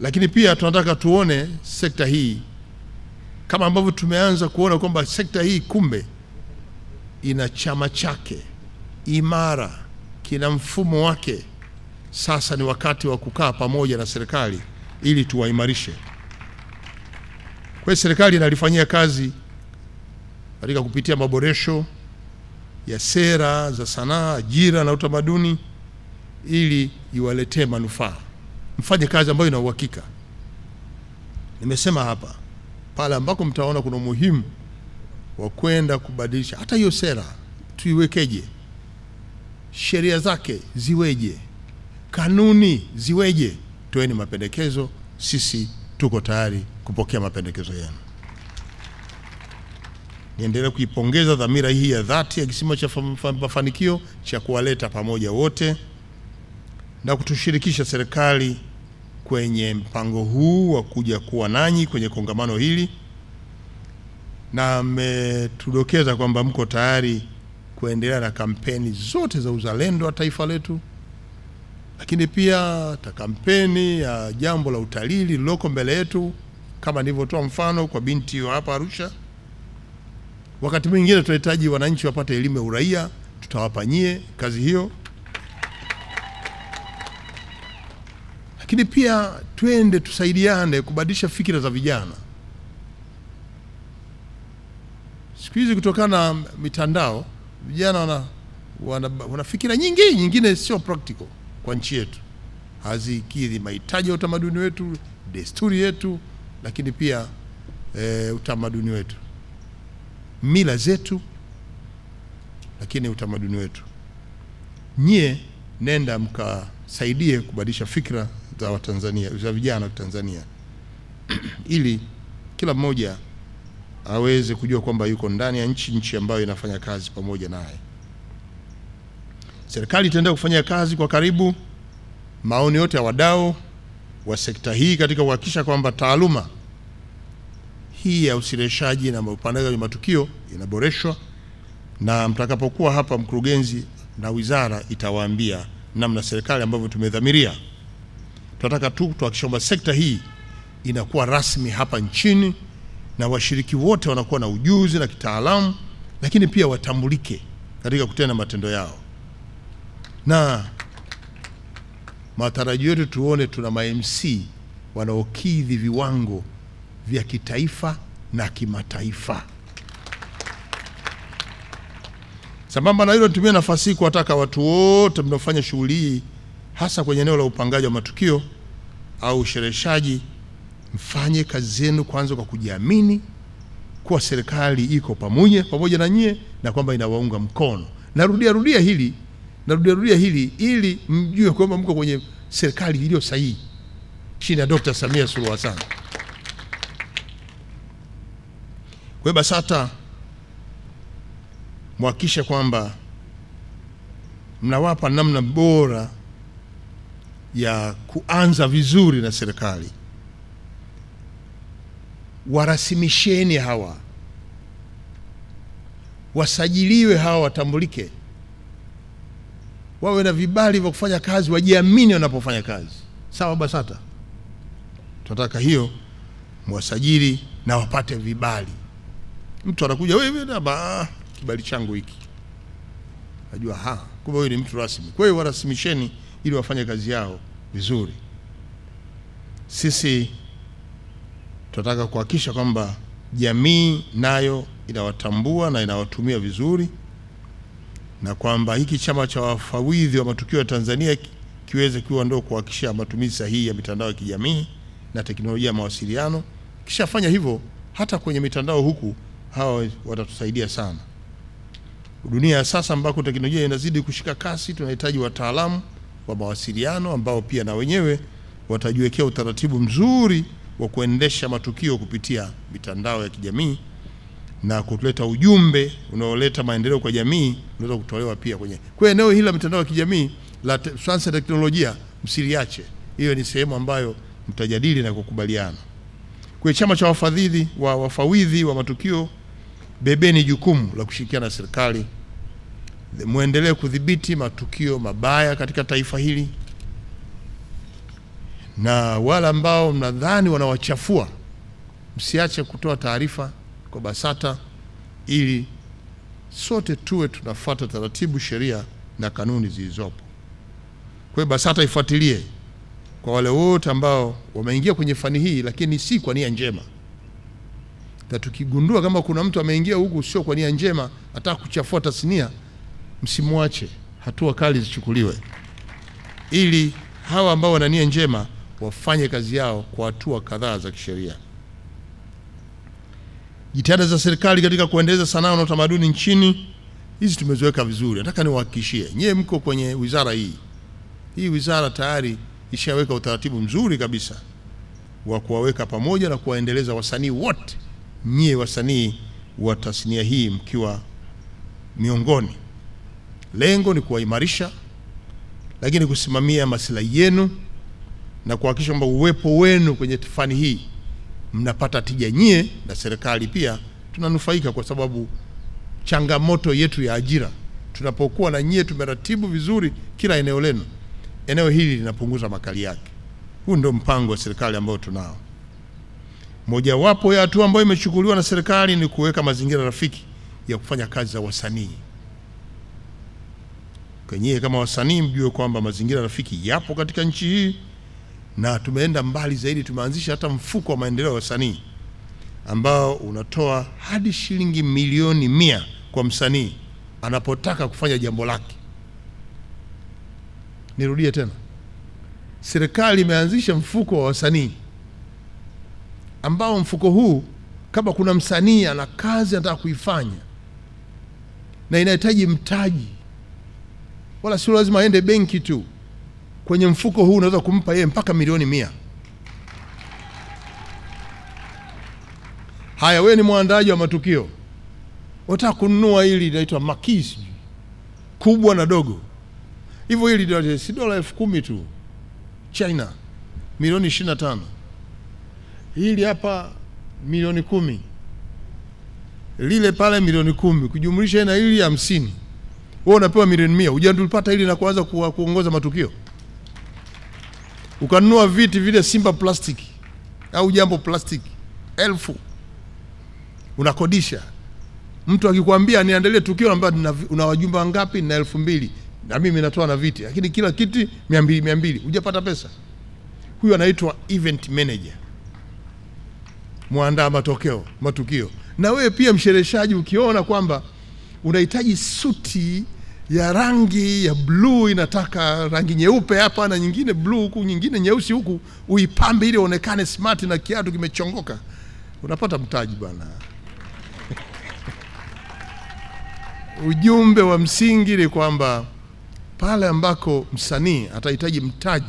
lakini pia tunataka tuone sekta hii kama ambavyo tumeanza kuona kwamba sekta hii kumbe ina chama chake imara, kina mfumo wake. Sasa ni wakati wa kukaa pamoja na serikali ili tuwaimarishe. Kwa serikali inalifanyia kazi katika kupitia maboresho ya sera za sanaa, ajira na utamaduni ili iwaletee manufaa. Mfanye kazi ambayo ina uhakika. Nimesema hapa, pale ambako mtaona kuna umuhimu wa kwenda kubadilisha hata hiyo sera, tuiwekeje, sheria zake ziweje, kanuni ziweje, toeni mapendekezo. Sisi tuko tayari kupokea mapendekezo yenu. Niendelee kuipongeza dhamira hii ya dhati ya kisima cha mafanikio cha kuwaleta pamoja wote na kutushirikisha serikali kwenye mpango huu wa kuja kuwa nanyi kwenye kongamano hili, na mmetudokeza kwamba mko tayari kuendelea na kampeni zote za uzalendo wa taifa letu, lakini pia ta kampeni ya jambo la utalii lililoko mbele yetu kama nilivyotoa mfano kwa binti wa hapa Arusha. Wakati mwingine tunahitaji wananchi wapate elimu ya uraia, tutawapanyie kazi hiyo. Lakini pia twende tusaidiane kubadilisha fikira za vijana. Siku hizi kutokana na mitandao, vijana wana fikira nyingi, nyingine sio practical kwa nchi yetu. Hazikidhi mahitaji ya utamaduni wetu, desturi yetu, lakini pia utamaduni wetu, mila zetu, lakini utamaduni wetu. Nyie nenda mkasaidie kubadilisha fikra za Watanzania, za vijana wa Tanzania ili kila mmoja aweze kujua kwamba yuko ndani ya nchi ambayo inafanya kazi pamoja naye. Serikali itaendelea kufanya kazi kwa karibu maoni yote ya wadau wa sekta hii katika kuhakikisha kwamba taaluma hii ya ushereheshaji na upangaji wa matukio inaboreshwa, na mtakapokuwa hapa mkurugenzi na wizara itawaambia namna serikali ambavyo tumedhamiria. Tunataka tu tuhakikishe kwamba sekta hii inakuwa rasmi hapa nchini na washiriki wote wanakuwa na ujuzi na kitaalamu, lakini pia watambulike katika kutenda matendo yao. Na matarajio yetu tuone tuna ma-MC wanaokidhi viwango vya kitaifa na kimataifa. Sambamba na hilo, nitumie nafasi hii kuwataka watu wote mnaofanya shughuli hii hasa kwenye eneo la upangaji wa matukio au ushereheshaji, mfanye kazi zenu kwanza kwa kujiamini kuwa serikali iko pamoja na nyie na kwamba inawaunga mkono. Narudia hili ili mjue kwamba mko kwenye serikali iliyo sahihi chini ya Dr. Samia Suluhu Hassan. Kwa BASATA muhakikishe kwamba mnawapa namna bora ya kuanza vizuri na serikali. Warasimisheni hawa, wasajiliwe hawa, watambulike, wawe na vibali vya kufanya kazi, wajiamini wanapofanya kazi. Sawa BASATA? Tunataka hiyo mwasajili na wapate vibali. Mtu anakuja, wewe na kibali changu hiki, najua kumbe wewe ni mtu rasmi. Kwa hiyo warasimisheni ili wafanye kazi yao vizuri. Sisi tunataka kuhakikisha kwamba jamii nayo inawatambua na inawatumia vizuri, na kwamba hiki chama cha wafawidhi wa matukio ya Tanzania kiweze kuwa ndio kuhakikisha matumizi sahihi ya mitandao ya kijamii na teknolojia ya mawasiliano Kishafanya hivyo, hata kwenye mitandao huku hawa watatusaidia sana. Dunia ya sasa ambako teknolojia inazidi kushika kasi, tunahitaji wataalamu wa mawasiliano ambao pia na wenyewe watajiwekea utaratibu mzuri wa kuendesha matukio kupitia mitandao ya kijamii na kuleta ujumbe unaoleta maendeleo kwa jamii, unaweza kutolewa pia kwa eneo hili la mitandao ya kijamii la sayansi na teknolojia. Msiliache, hiyo ni sehemu ambayo mtajadili na kukubaliana. Kwa chama cha wafawidhi wa matukio, bebeni jukumu la kushirikiana na serikali, muendelee kudhibiti matukio mabaya katika taifa hili, na wale ambao mnadhani wanawachafua, msiache kutoa taarifa kwa BASATA ili sote tuwe tunafuata taratibu, sheria na kanuni zilizopo. Kwa hiyo BASATA ifuatilie kwa wale wote ambao wameingia kwenye fani hii lakini si kwa nia njema. Na tukigundua kama kuna mtu ameingia huku sio kwa nia njema, ataka kuchafua tasnia, msimwache, hatua kali zichukuliwe ili hawa ambao wana nia njema wafanye kazi yao kwa hatua kadhaa za kisheria. Jitihada za serikali katika kuendeleza sanaa na utamaduni nchini, hizi tumeziweka vizuri. Nataka niwahakikishie, nyewe mko kwenye wizara hii. Hii wizara tayari ishaweka utaratibu mzuri kabisa wa kuwaweka pamoja na kuwaendeleza wasanii wote. Nyie wasanii wa tasnia hii mkiwa miongoni. Lengo ni kuwaimarisha, lakini kusimamia maslahi yenu na kuhakikisha kwamba uwepo wenu kwenye fani hii mnapata tija nyie, na serikali pia tunanufaika, kwa sababu changamoto yetu ya ajira, tunapokuwa na nyie tumeratibu vizuri kila eneo lenu, eneo hili linapunguza makali yake. Huu ndio mpango wa serikali ambao tunao. Mojawapo ya hatua ambayo imechukuliwa na serikali ni kuweka mazingira rafiki ya kufanya kazi za wasanii. Kwenye kama wasanii mjue kwamba mazingira rafiki yapo katika nchi hii, na tumeenda mbali zaidi, tumeanzisha hata mfuko wa maendeleo ya wasanii ambao unatoa hadi shilingi milioni 100 kwa msanii anapotaka kufanya jambo lake. Nirudie tena, serikali imeanzisha mfuko wa wasanii ambao mfuko huu, kama kuna msanii ana kazi anataka kuifanya na inahitaji mtaji, wala sio lazima aende benki tu, kwenye mfuko huu unaweza kumpa yeye mpaka milioni 100. Haya, wewe ni mwandaji wa matukio, unataka kununua hili linaitwa makisi kubwa na dogo. Hivyo hili si dola 10,000 tu. China milioni 25. Hili hapa milioni 10. Lile pale milioni 10, kujumlisha na hili 50. Wewe unapewa milioni 100. Hujatulipata hili na kuanza kuongoza matukio. Ukanunua viti vile Simba plastiki au Jambo plastiki 1000. Unakodisha. Mtu akikwambia niendelee tukio, anambia una wajumbe ngapi? Na 2000. Na mimi natoa na viti, lakini kila kiti 200. Hujapata pesa. Huyu anaitwa event manager, muandaa matukio. Na wewe pia mshereheshaji, ukiona kwamba unahitaji suti ya rangi ya blue, inataka rangi nyeupe hapa na nyingine blue huku, nyingine nyeusi huku, uipambe ili uonekane smart na kiatu kimechongoka, unapata mtaji bwana. Ujumbe wa msingi ni kwamba pale ambako msanii atahitaji mtaji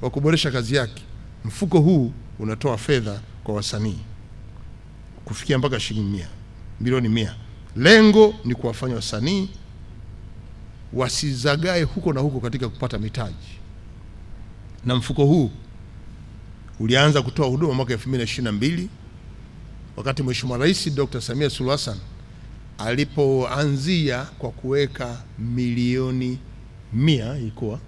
wa kuboresha kazi yake, mfuko huu unatoa fedha kwa wasanii kufikia mpaka shilingi milioni 100. Lengo ni kuwafanya wasanii wasizagae huko na huko katika kupata mitaji. Na mfuko huu ulianza kutoa huduma mwaka 2022 wakati Mheshimiwa Rais Dr. Samia Suluhu Hassan alipoanzia kwa kuweka milioni 100, ilikuwa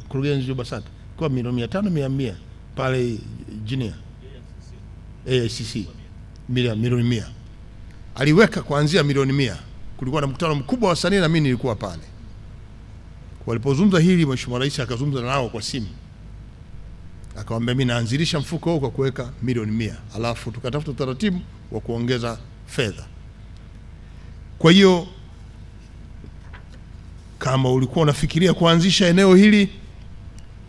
kurugenzi wa BASATA kwa milioni 500 100 pale Junior AICC milioni 100 aliweka kuanzia milioni 100. Kulikuwa na mkutano mkubwa wa wasanii na mimi nilikuwa pale. Walipozungumza hili, Mheshimiwa Rais akazungumza nao kwa simu, akamwambia mimi naanzilisha mfuko huu kwa kuweka milioni 100, alafu tukatafuta utaratibu wa kuongeza fedha. Kwa hiyo kama ulikuwa unafikiria kuanzisha eneo hili,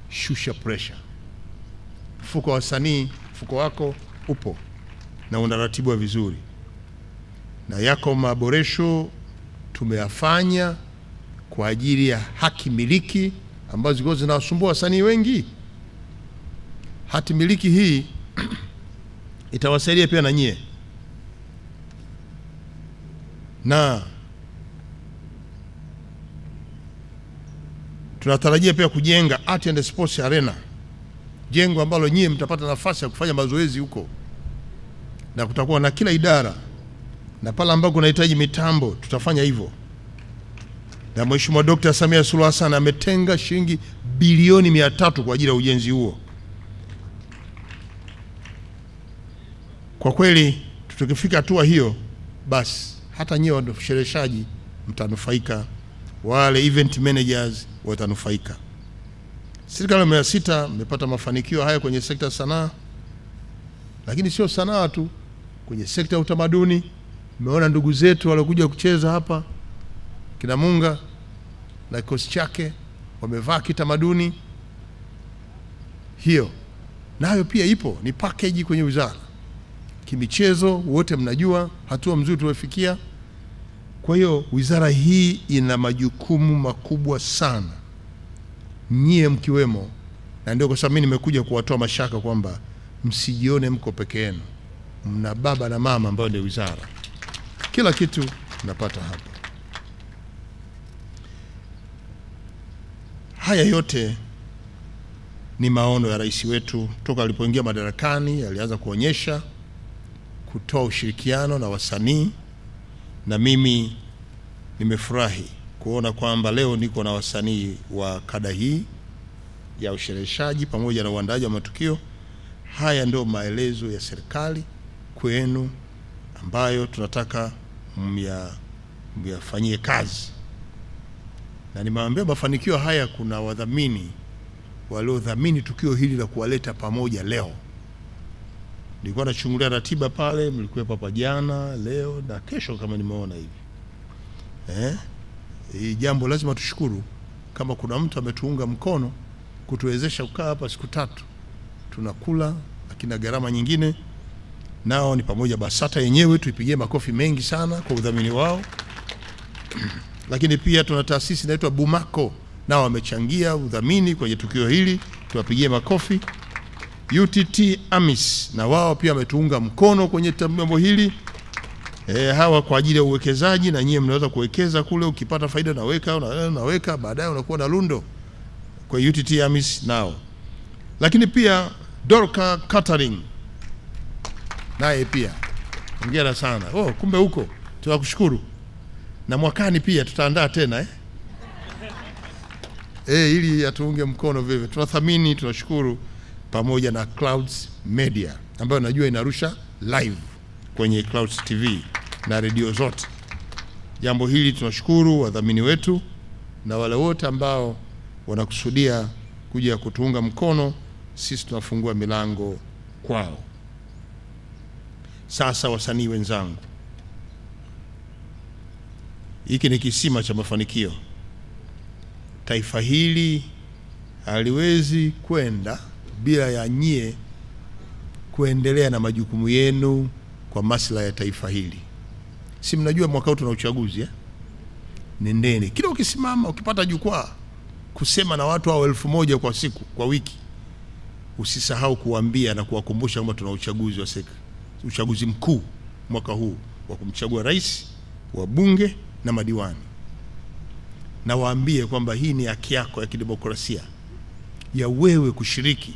shusha pressure. Mfuko wa wasanii, mfuko wako upo na unaratibiwa vizuri, na yako maboresho tumeyafanya kwa ajili ya haki miliki ambazo zilikuwa zinawasumbua wasanii wengi. Hati miliki hii itawasaidia pia na nyie, na tunatarajia pia kujenga Art and Sports Arena, jengo ambalo nyie mtapata nafasi ya kufanya mazoezi huko, na kutakuwa na kila idara, na pale ambako kunahitaji mitambo tutafanya hivyo. Na Mheshimiwa Dr. Samia Suluhu Hassan ametenga shilingi bilioni 300 kwa ajili ya ujenzi huo. Kwa kweli tukifika hatua hiyo, basi hata nyie washereheshaji mtanufaika, wale event managers watanufaika. Serikali ya awamu ya 6 imepata mafanikio haya kwenye sekta ya sanaa, lakini sio sanaa tu, kwenye sekta ya utamaduni. Umeona ndugu zetu waliokuja kucheza hapa, kina Munga na kikosi chake wamevaa kitamaduni. Hiyo nayo pia ipo, ni package kwenye wizara. Kimichezo wote mnajua hatua mzuri tumefikia. Kwa hiyo wizara hii ina majukumu makubwa sana, nyie mkiwemo, na ndio kwa sababu mimi nimekuja kuwatoa mashaka kwamba msijione mko peke yenu. Mna baba na mama ambao ndio wizara, kila kitu tunapata hapa. Haya yote ni maono ya rais wetu toka alipoingia madarakani. Alianza kuonyesha kutoa ushirikiano na wasanii, na mimi nimefurahi kuona kwamba leo niko na wasanii wa kada hii ya ushereheshaji pamoja na uandaaji wa matukio. Haya ndio maelezo ya serikali kwenu ambayo tunataka myafanyie kazi, na nimewaambia mafanikio haya kuna wadhamini waliodhamini tukio hili la kuwaleta pamoja leo. Nilikuwa nachungulia ratiba pale, mlikuwa hapa jana, leo na kesho kama nimeona hivi. Hii jambo lazima tushukuru. Kama kuna mtu ametuunga mkono kutuwezesha kukaa hapa siku 3 tunakula, lakini gharama nyingine nao ni pamoja BASATA yenyewe, tuipigie makofi mengi sana kwa udhamini wao. Lakini pia tuna taasisi inaitwa Bumako, nao wamechangia udhamini kwenye tukio hili, tuwapigie makofi. UTT AMIS na wao pia wametuunga mkono kwenye jambo hili. Hawa kwa ajili ya uwekezaji, na nyie mnaweza kuwekeza kule, ukipata faida naweka baadaye unakuwa na lundo kwa UTT AMIS nao. Lakini pia Dorka Catering naye pia hongera sana. Kumbe huko tunakushukuru, na mwakani pia tutaandaa tena ili atuunge mkono vile. Tunathamini, tunashukuru, pamoja na Clouds Media ambayo najua inarusha live kwenye Clouds TV na radio zote. Jambo hili tunashukuru wadhamini wetu na wale wote ambao wanakusudia kuja kutuunga mkono. Sisi tunafungua milango kwao. Sasa wasanii wenzangu, hiki ni kisima cha mafanikio. Taifa hili haliwezi kwenda bila ya nyie kuendelea na majukumu yenu kwa maslahi ya taifa hili. Si mnajua mwaka huu tuna uchaguzi Nendeni kila ukisimama, ukipata jukwaa kusema na watu hao 1000 kwa siku, kwa wiki, usisahau kuambia na kuwakumbusha kwamba tuna uchaguzi wa uchaguzi mkuu mwaka huu wa kumchagua rais, wabunge na madiwani. Na waambie kwamba hii ni haki yako ya kidemokrasia ya wewe kushiriki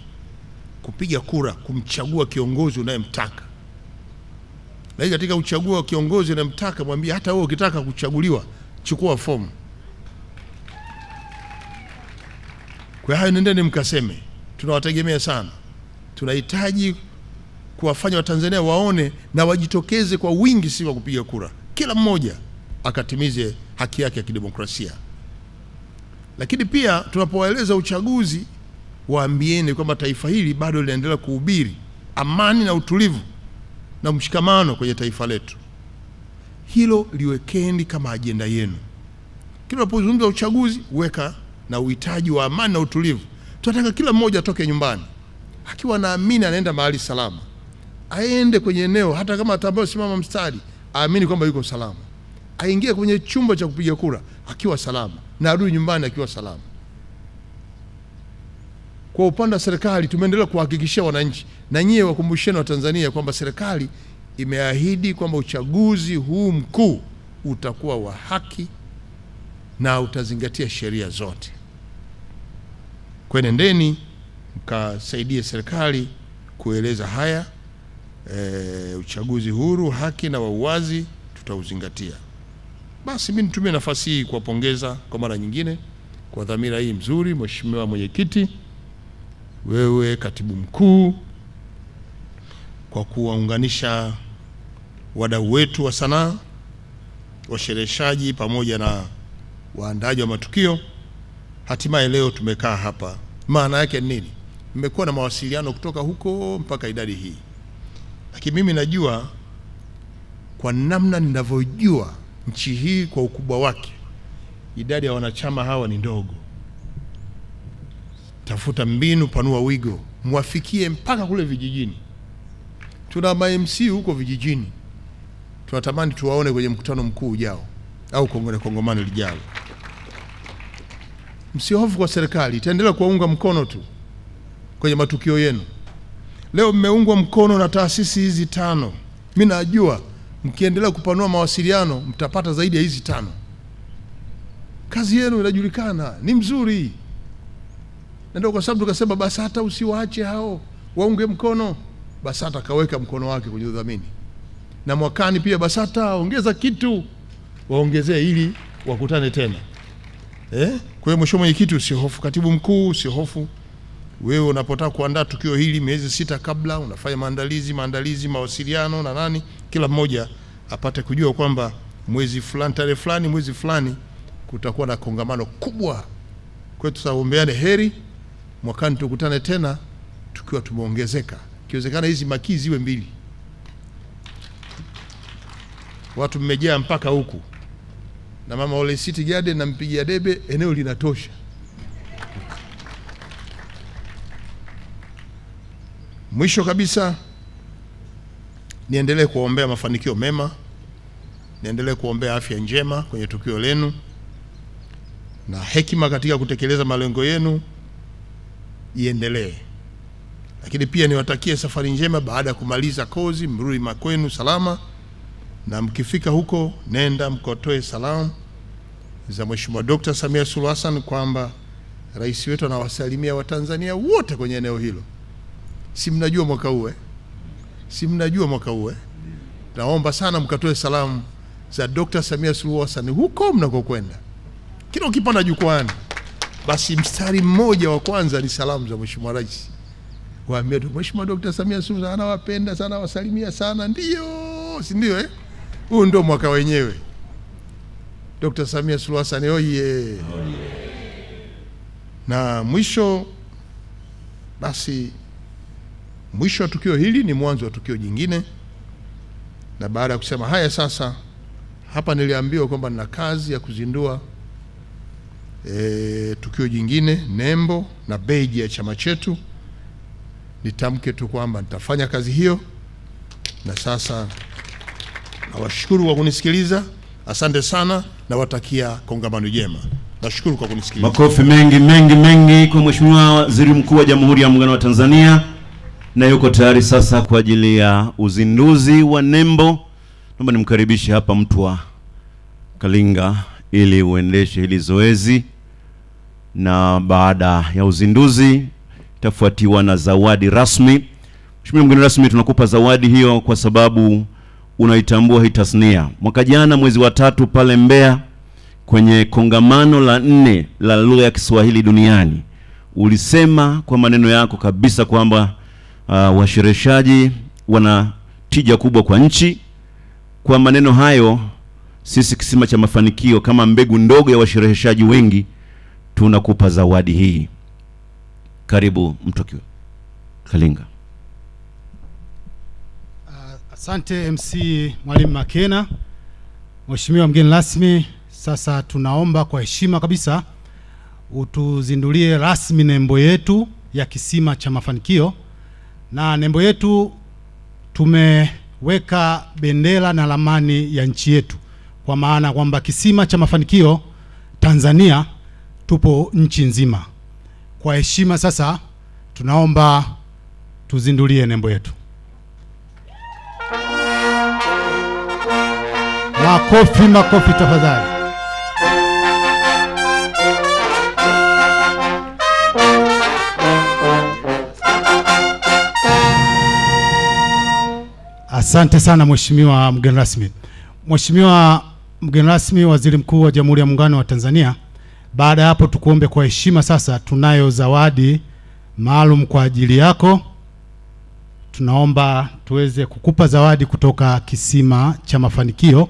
kupiga kura kumchagua kiongozi unayemtaka. Na katika uchagua kiongozi unayemtaka, mwambie hata wewe ukitaka kuchaguliwa chukua fomu. Kwa hiyo nendeni mkaseme, tunawategemea sana. Tunahitaji kuwafanya Watanzania waone na wajitokeze kwa wingi, si wa kupiga kura. Kila mmoja akatimize haki yake ya kidemokrasia. Lakini pia tunapowaeleza uchaguzi, waambieni kwamba taifa hili bado linaendelea kuhubiri amani na utulivu na mshikamano kwenye taifa letu. Hilo liwekeni kama ajenda yenu. Kila unapozungumza uchaguzi, weka na uhitaji wa amani na utulivu. Tunataka kila mmoja atoke nyumbani akiwa naamini anaenda mahali salama, aende kwenye eneo, hata kama atambao simama mstari, aamini kwamba yuko salama. Aingie kwenye chumba cha kupiga kura akiwa salama, na arudi nyumbani akiwa salama. Kwa upande wa serikali tumeendelea kuhakikishia wananchi, na nyie wakumbusheni wa Tanzania kwamba serikali imeahidi kwamba uchaguzi huu mkuu utakuwa wa haki na utazingatia sheria zote. Kwa nendeni mkasaidie serikali kueleza haya. Uchaguzi huru, haki na wa uwazi tutauzingatia. Basi mimi nitumie nafasi hii kuwapongeza kwa mara nyingine kwa dhamira hii mzuri, Mheshimiwa Mwenyekiti, wewe Katibu Mkuu, kwa kuwaunganisha wadau wetu wa sanaa, washereheshaji pamoja na waandaji wa matukio. Hatimaye leo tumekaa hapa. Maana yake nini? Mmekuwa na mawasiliano kutoka huko mpaka idadi hii. Lakini mimi najua kwa namna ninavyojua nchi hii kwa ukubwa wake, idadi ya wanachama hawa ni ndogo. Tafuta mbinu, panua wigo, muafikie mpaka kule vijijini. Tuna ma-MC huko vijijini. Tunatamani tuwaone kwenye mkutano mkuu ujao au kongamano lijalo. Msihofu kwa serikali, itaendelea kuwaunga mkono tu kwenye matukio yenu. Leo mmeungwa mkono na taasisi hizi 5. Mimi najua mkiendelea kupanua mawasiliano mtapata zaidi ya hizi 5. Kazi yenu inajulikana, ni mzuri. Na ndio kwa sababu tukasema BASATA usiwaache hao, waunge mkono. BASATA kaweka mkono wake kwenye udhamini. Na mwakani pia BASATA ongeza kitu, waongezee ili wakutane tena. Kwa hiyo Mheshimiwa Mwenyekiti, usihofu. Katibu Mkuu, usihofu. Wewe unapotaka kuandaa tukio hili miezi 6 kabla, unafanya maandalizi, mawasiliano na nani, kila mmoja apate kujua kwamba mwezi fulani, tarehe fulani, mwezi fulani kutakuwa na kongamano kubwa. Kwa hiyo tusaombeane heri, mwakani tukutane tena tukiwa tumeongezeka. Ikiwezekana hizi makii ziwe 2. Watu mmejaa mpaka huku. Na mama Ole City Garden na mpigia debe, eneo linatosha. Mwisho kabisa, niendelee kuombea mafanikio mema, niendelee kuombea afya njema kwenye tukio lenu na hekima katika kutekeleza malengo yenu iendelee. Lakini pia niwatakie safari njema baada ya kumaliza kozi, mrudi makwenu salama, na mkifika huko nenda mkotoe salamu za Mheshimiwa Dr. Samia Suluhu Hassan kwamba rais wetu anawasalimia Watanzania wote kwenye eneo hilo. Si mnajua mwaka huu Si mnajua mwaka huu Naomba sana mkatoe salamu za Dr. Samia Suluhu Hassan huko mnakokwenda. Kila ukipanda jukwani, basi mstari mmoja wa kwanza ni salamu za Mheshimiwa Rais. Waambie tu Mheshimiwa Dr. Samia Suluhu Hassan anawapenda sana, wasalimia sana. Ndio, si ndio huu ndio mwaka wenyewe. Dr. Samia Suluhu Hassan oye. Na mwisho, basi mwisho wa tukio hili ni mwanzo wa tukio jingine. Na baada ya kusema haya sasa, hapa niliambiwa kwamba nina kazi ya kuzindua tukio jingine, nembo na beji ya chama chetu. Nitamke tu kwamba nitafanya kazi hiyo. Na sasa nawashukuru kwa kunisikiliza. Asante sana na watakia kongamano jema. Nashukuru kwa kunisikiliza. Makofi mengi kwa Mheshimiwa Waziri Mkuu wa Jamhuri ya Muungano wa Tanzania. Na yuko tayari sasa kwa ajili ya uzinduzi wa nembo. Naomba nimkaribishe hapa Mtwa Kalinga ili uendeshe hili zoezi, na baada ya uzinduzi itafuatiwa na zawadi rasmi. Mheshimiwa mgeni rasmi, tunakupa zawadi hiyo kwa sababu unaitambua hii tasnia. Mwaka jana mwezi wa 3 pale Mbeya kwenye kongamano la 4 la lugha ya Kiswahili duniani, ulisema kwa maneno yako kabisa kwamba washereheshaji wana tija kubwa kwa nchi. Kwa maneno hayo, sisi Kisima cha Mafanikio kama mbegu ndogo ya washereheshaji wengi tunakupa zawadi hii. Karibu Mtwa Kalinga. Asante MC Mwalimu Makena. Mheshimiwa mgeni rasmi, sasa tunaomba kwa heshima kabisa utuzindulie rasmi nembo yetu ya Kisima cha Mafanikio. Na nembo yetu tumeweka bendera na ramani ya nchi yetu, kwa maana kwamba kisima cha mafanikio Tanzania tupo nchi nzima. Kwa heshima sasa tunaomba tuzindulie nembo yetu. Makofi tafadhali. Asante sana Mheshimiwa mgeni rasmi. Mheshimiwa mgeni rasmi, Waziri Mkuu wa Jamhuri ya Muungano wa Tanzania, baada ya hapo tukuombe kwa heshima sasa, tunayo zawadi maalum kwa ajili yako. Tunaomba tuweze kukupa zawadi kutoka kisima cha mafanikio.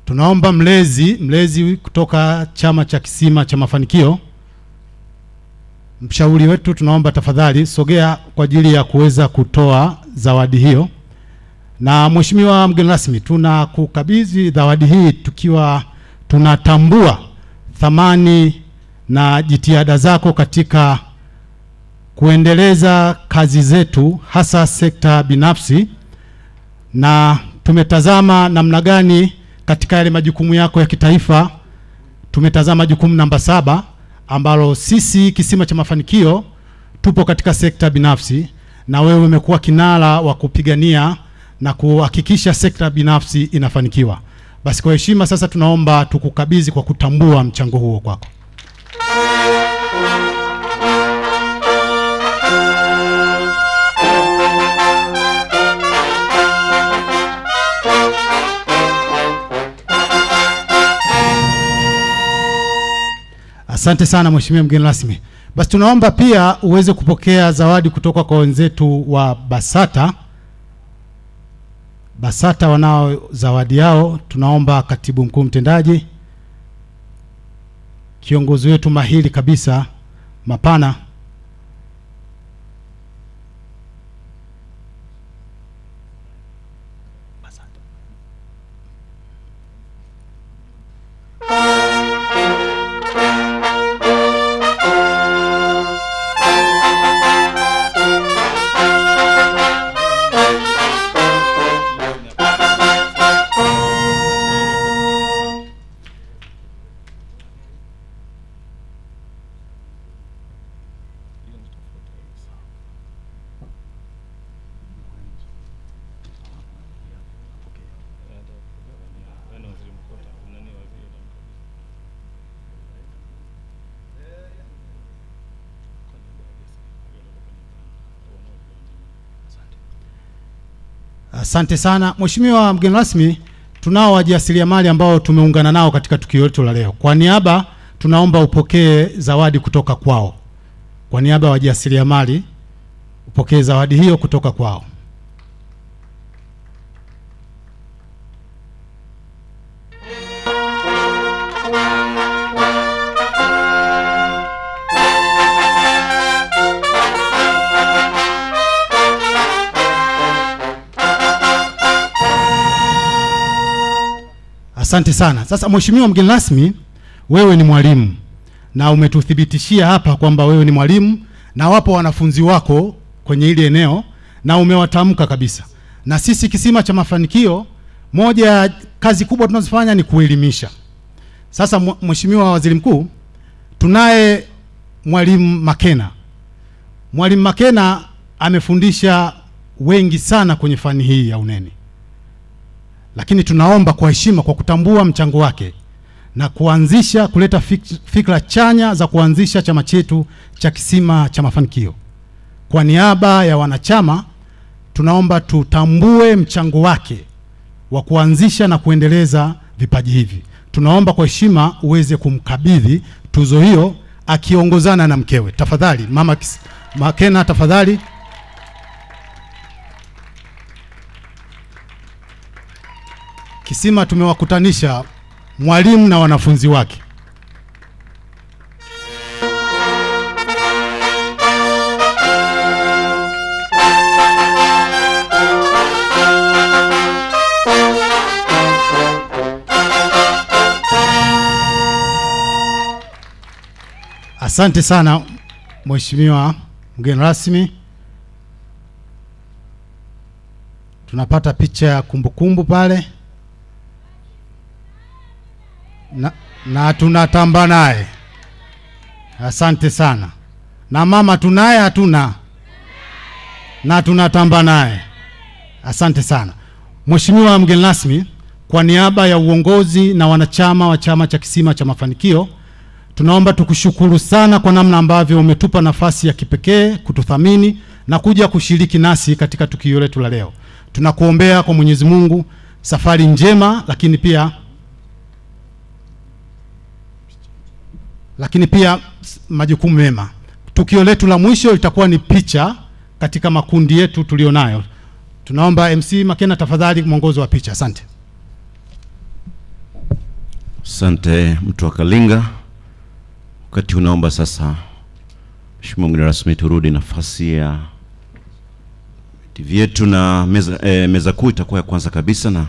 Tunaomba mlezi kutoka chama cha kisima cha mafanikio, mshauri wetu, tunaomba tafadhali sogea kwa ajili ya kuweza kutoa zawadi hiyo. Na Mheshimiwa mgeni rasmi, tunakukabidhi zawadi hii tukiwa tunatambua thamani na jitihada zako katika kuendeleza kazi zetu, hasa sekta binafsi, na tumetazama namna gani katika yale majukumu yako ya kitaifa. Tumetazama jukumu namba 7 ambalo sisi kisima cha mafanikio tupo katika sekta binafsi, na wewe umekuwa kinara wa kupigania na kuhakikisha sekta binafsi inafanikiwa. Basi kwa heshima sasa tunaomba tukukabidhi kwa kutambua mchango huo kwako. Asante sana Mheshimiwa mgeni rasmi. Basi tunaomba pia uweze kupokea zawadi kutoka kwa wenzetu wa BASATA. BASATA wanao zawadi yao. Tunaomba Katibu Mkuu Mtendaji, kiongozi wetu mahiri kabisa, Mapana, Asante sana Mheshimiwa mgeni rasmi. Tunao wajasiriamali ambao tumeungana nao katika tukio letu la leo. Kwa niaba tunaomba upokee zawadi kutoka kwao. Kwa niaba ya wajasiriamali upokee zawadi hiyo kutoka kwao. Asante sana. Sasa Mheshimiwa mgeni rasmi, wewe ni mwalimu na umetuthibitishia hapa kwamba wewe ni mwalimu na wapo wanafunzi wako kwenye ile eneo na umewatamka kabisa. Na sisi kisima cha mafanikio, moja ya kazi kubwa tunazofanya ni kuelimisha. Sasa Mheshimiwa Waziri Mkuu, tunaye Mwalimu Makena. Mwalimu Makena amefundisha wengi sana kwenye fani hii ya unene. Lakini tunaomba kwa heshima, kwa kutambua mchango wake na kuanzisha kuleta fikra chanya za kuanzisha chama chetu cha kisima cha mafanikio, kwa niaba ya wanachama tunaomba tutambue mchango wake wa kuanzisha na kuendeleza vipaji hivi. Tunaomba kwa heshima uweze kumkabidhi tuzo hiyo akiongozana na mkewe. Tafadhali Mama Makena, tafadhali. Kisima tumewakutanisha mwalimu na wanafunzi wake. Asante sana Mheshimiwa mgeni rasmi. tunapata picha ya kumbukumbu pale na tunatamba naye. Asante sana. Na mama tunaye hatuna? Na tunatamba naye. Asante sana. Mheshimiwa mgeni rasmi, kwa niaba ya uongozi na wanachama wa Chama cha Kisima cha Mafanikio, tunaomba tukushukuru sana kwa namna ambavyo umetupa nafasi ya kipekee kututhamini na kuja kushiriki nasi katika tukio letu la leo. Tunakuombea kwa Mwenyezi Mungu safari njema, lakini pia majukumu mema. Tukio letu la mwisho litakuwa ni picha katika makundi yetu tulionayo. Tunaomba MC Makena tafadhali mwongozo wa picha. Asante. Asante mtu wa Kalinga. Wakati unaomba sasa, Mheshimiwa mgeni rasmi, turudi nafasi ya TV yetu, na meza kuu itakuwa ya kwanza kabisa, na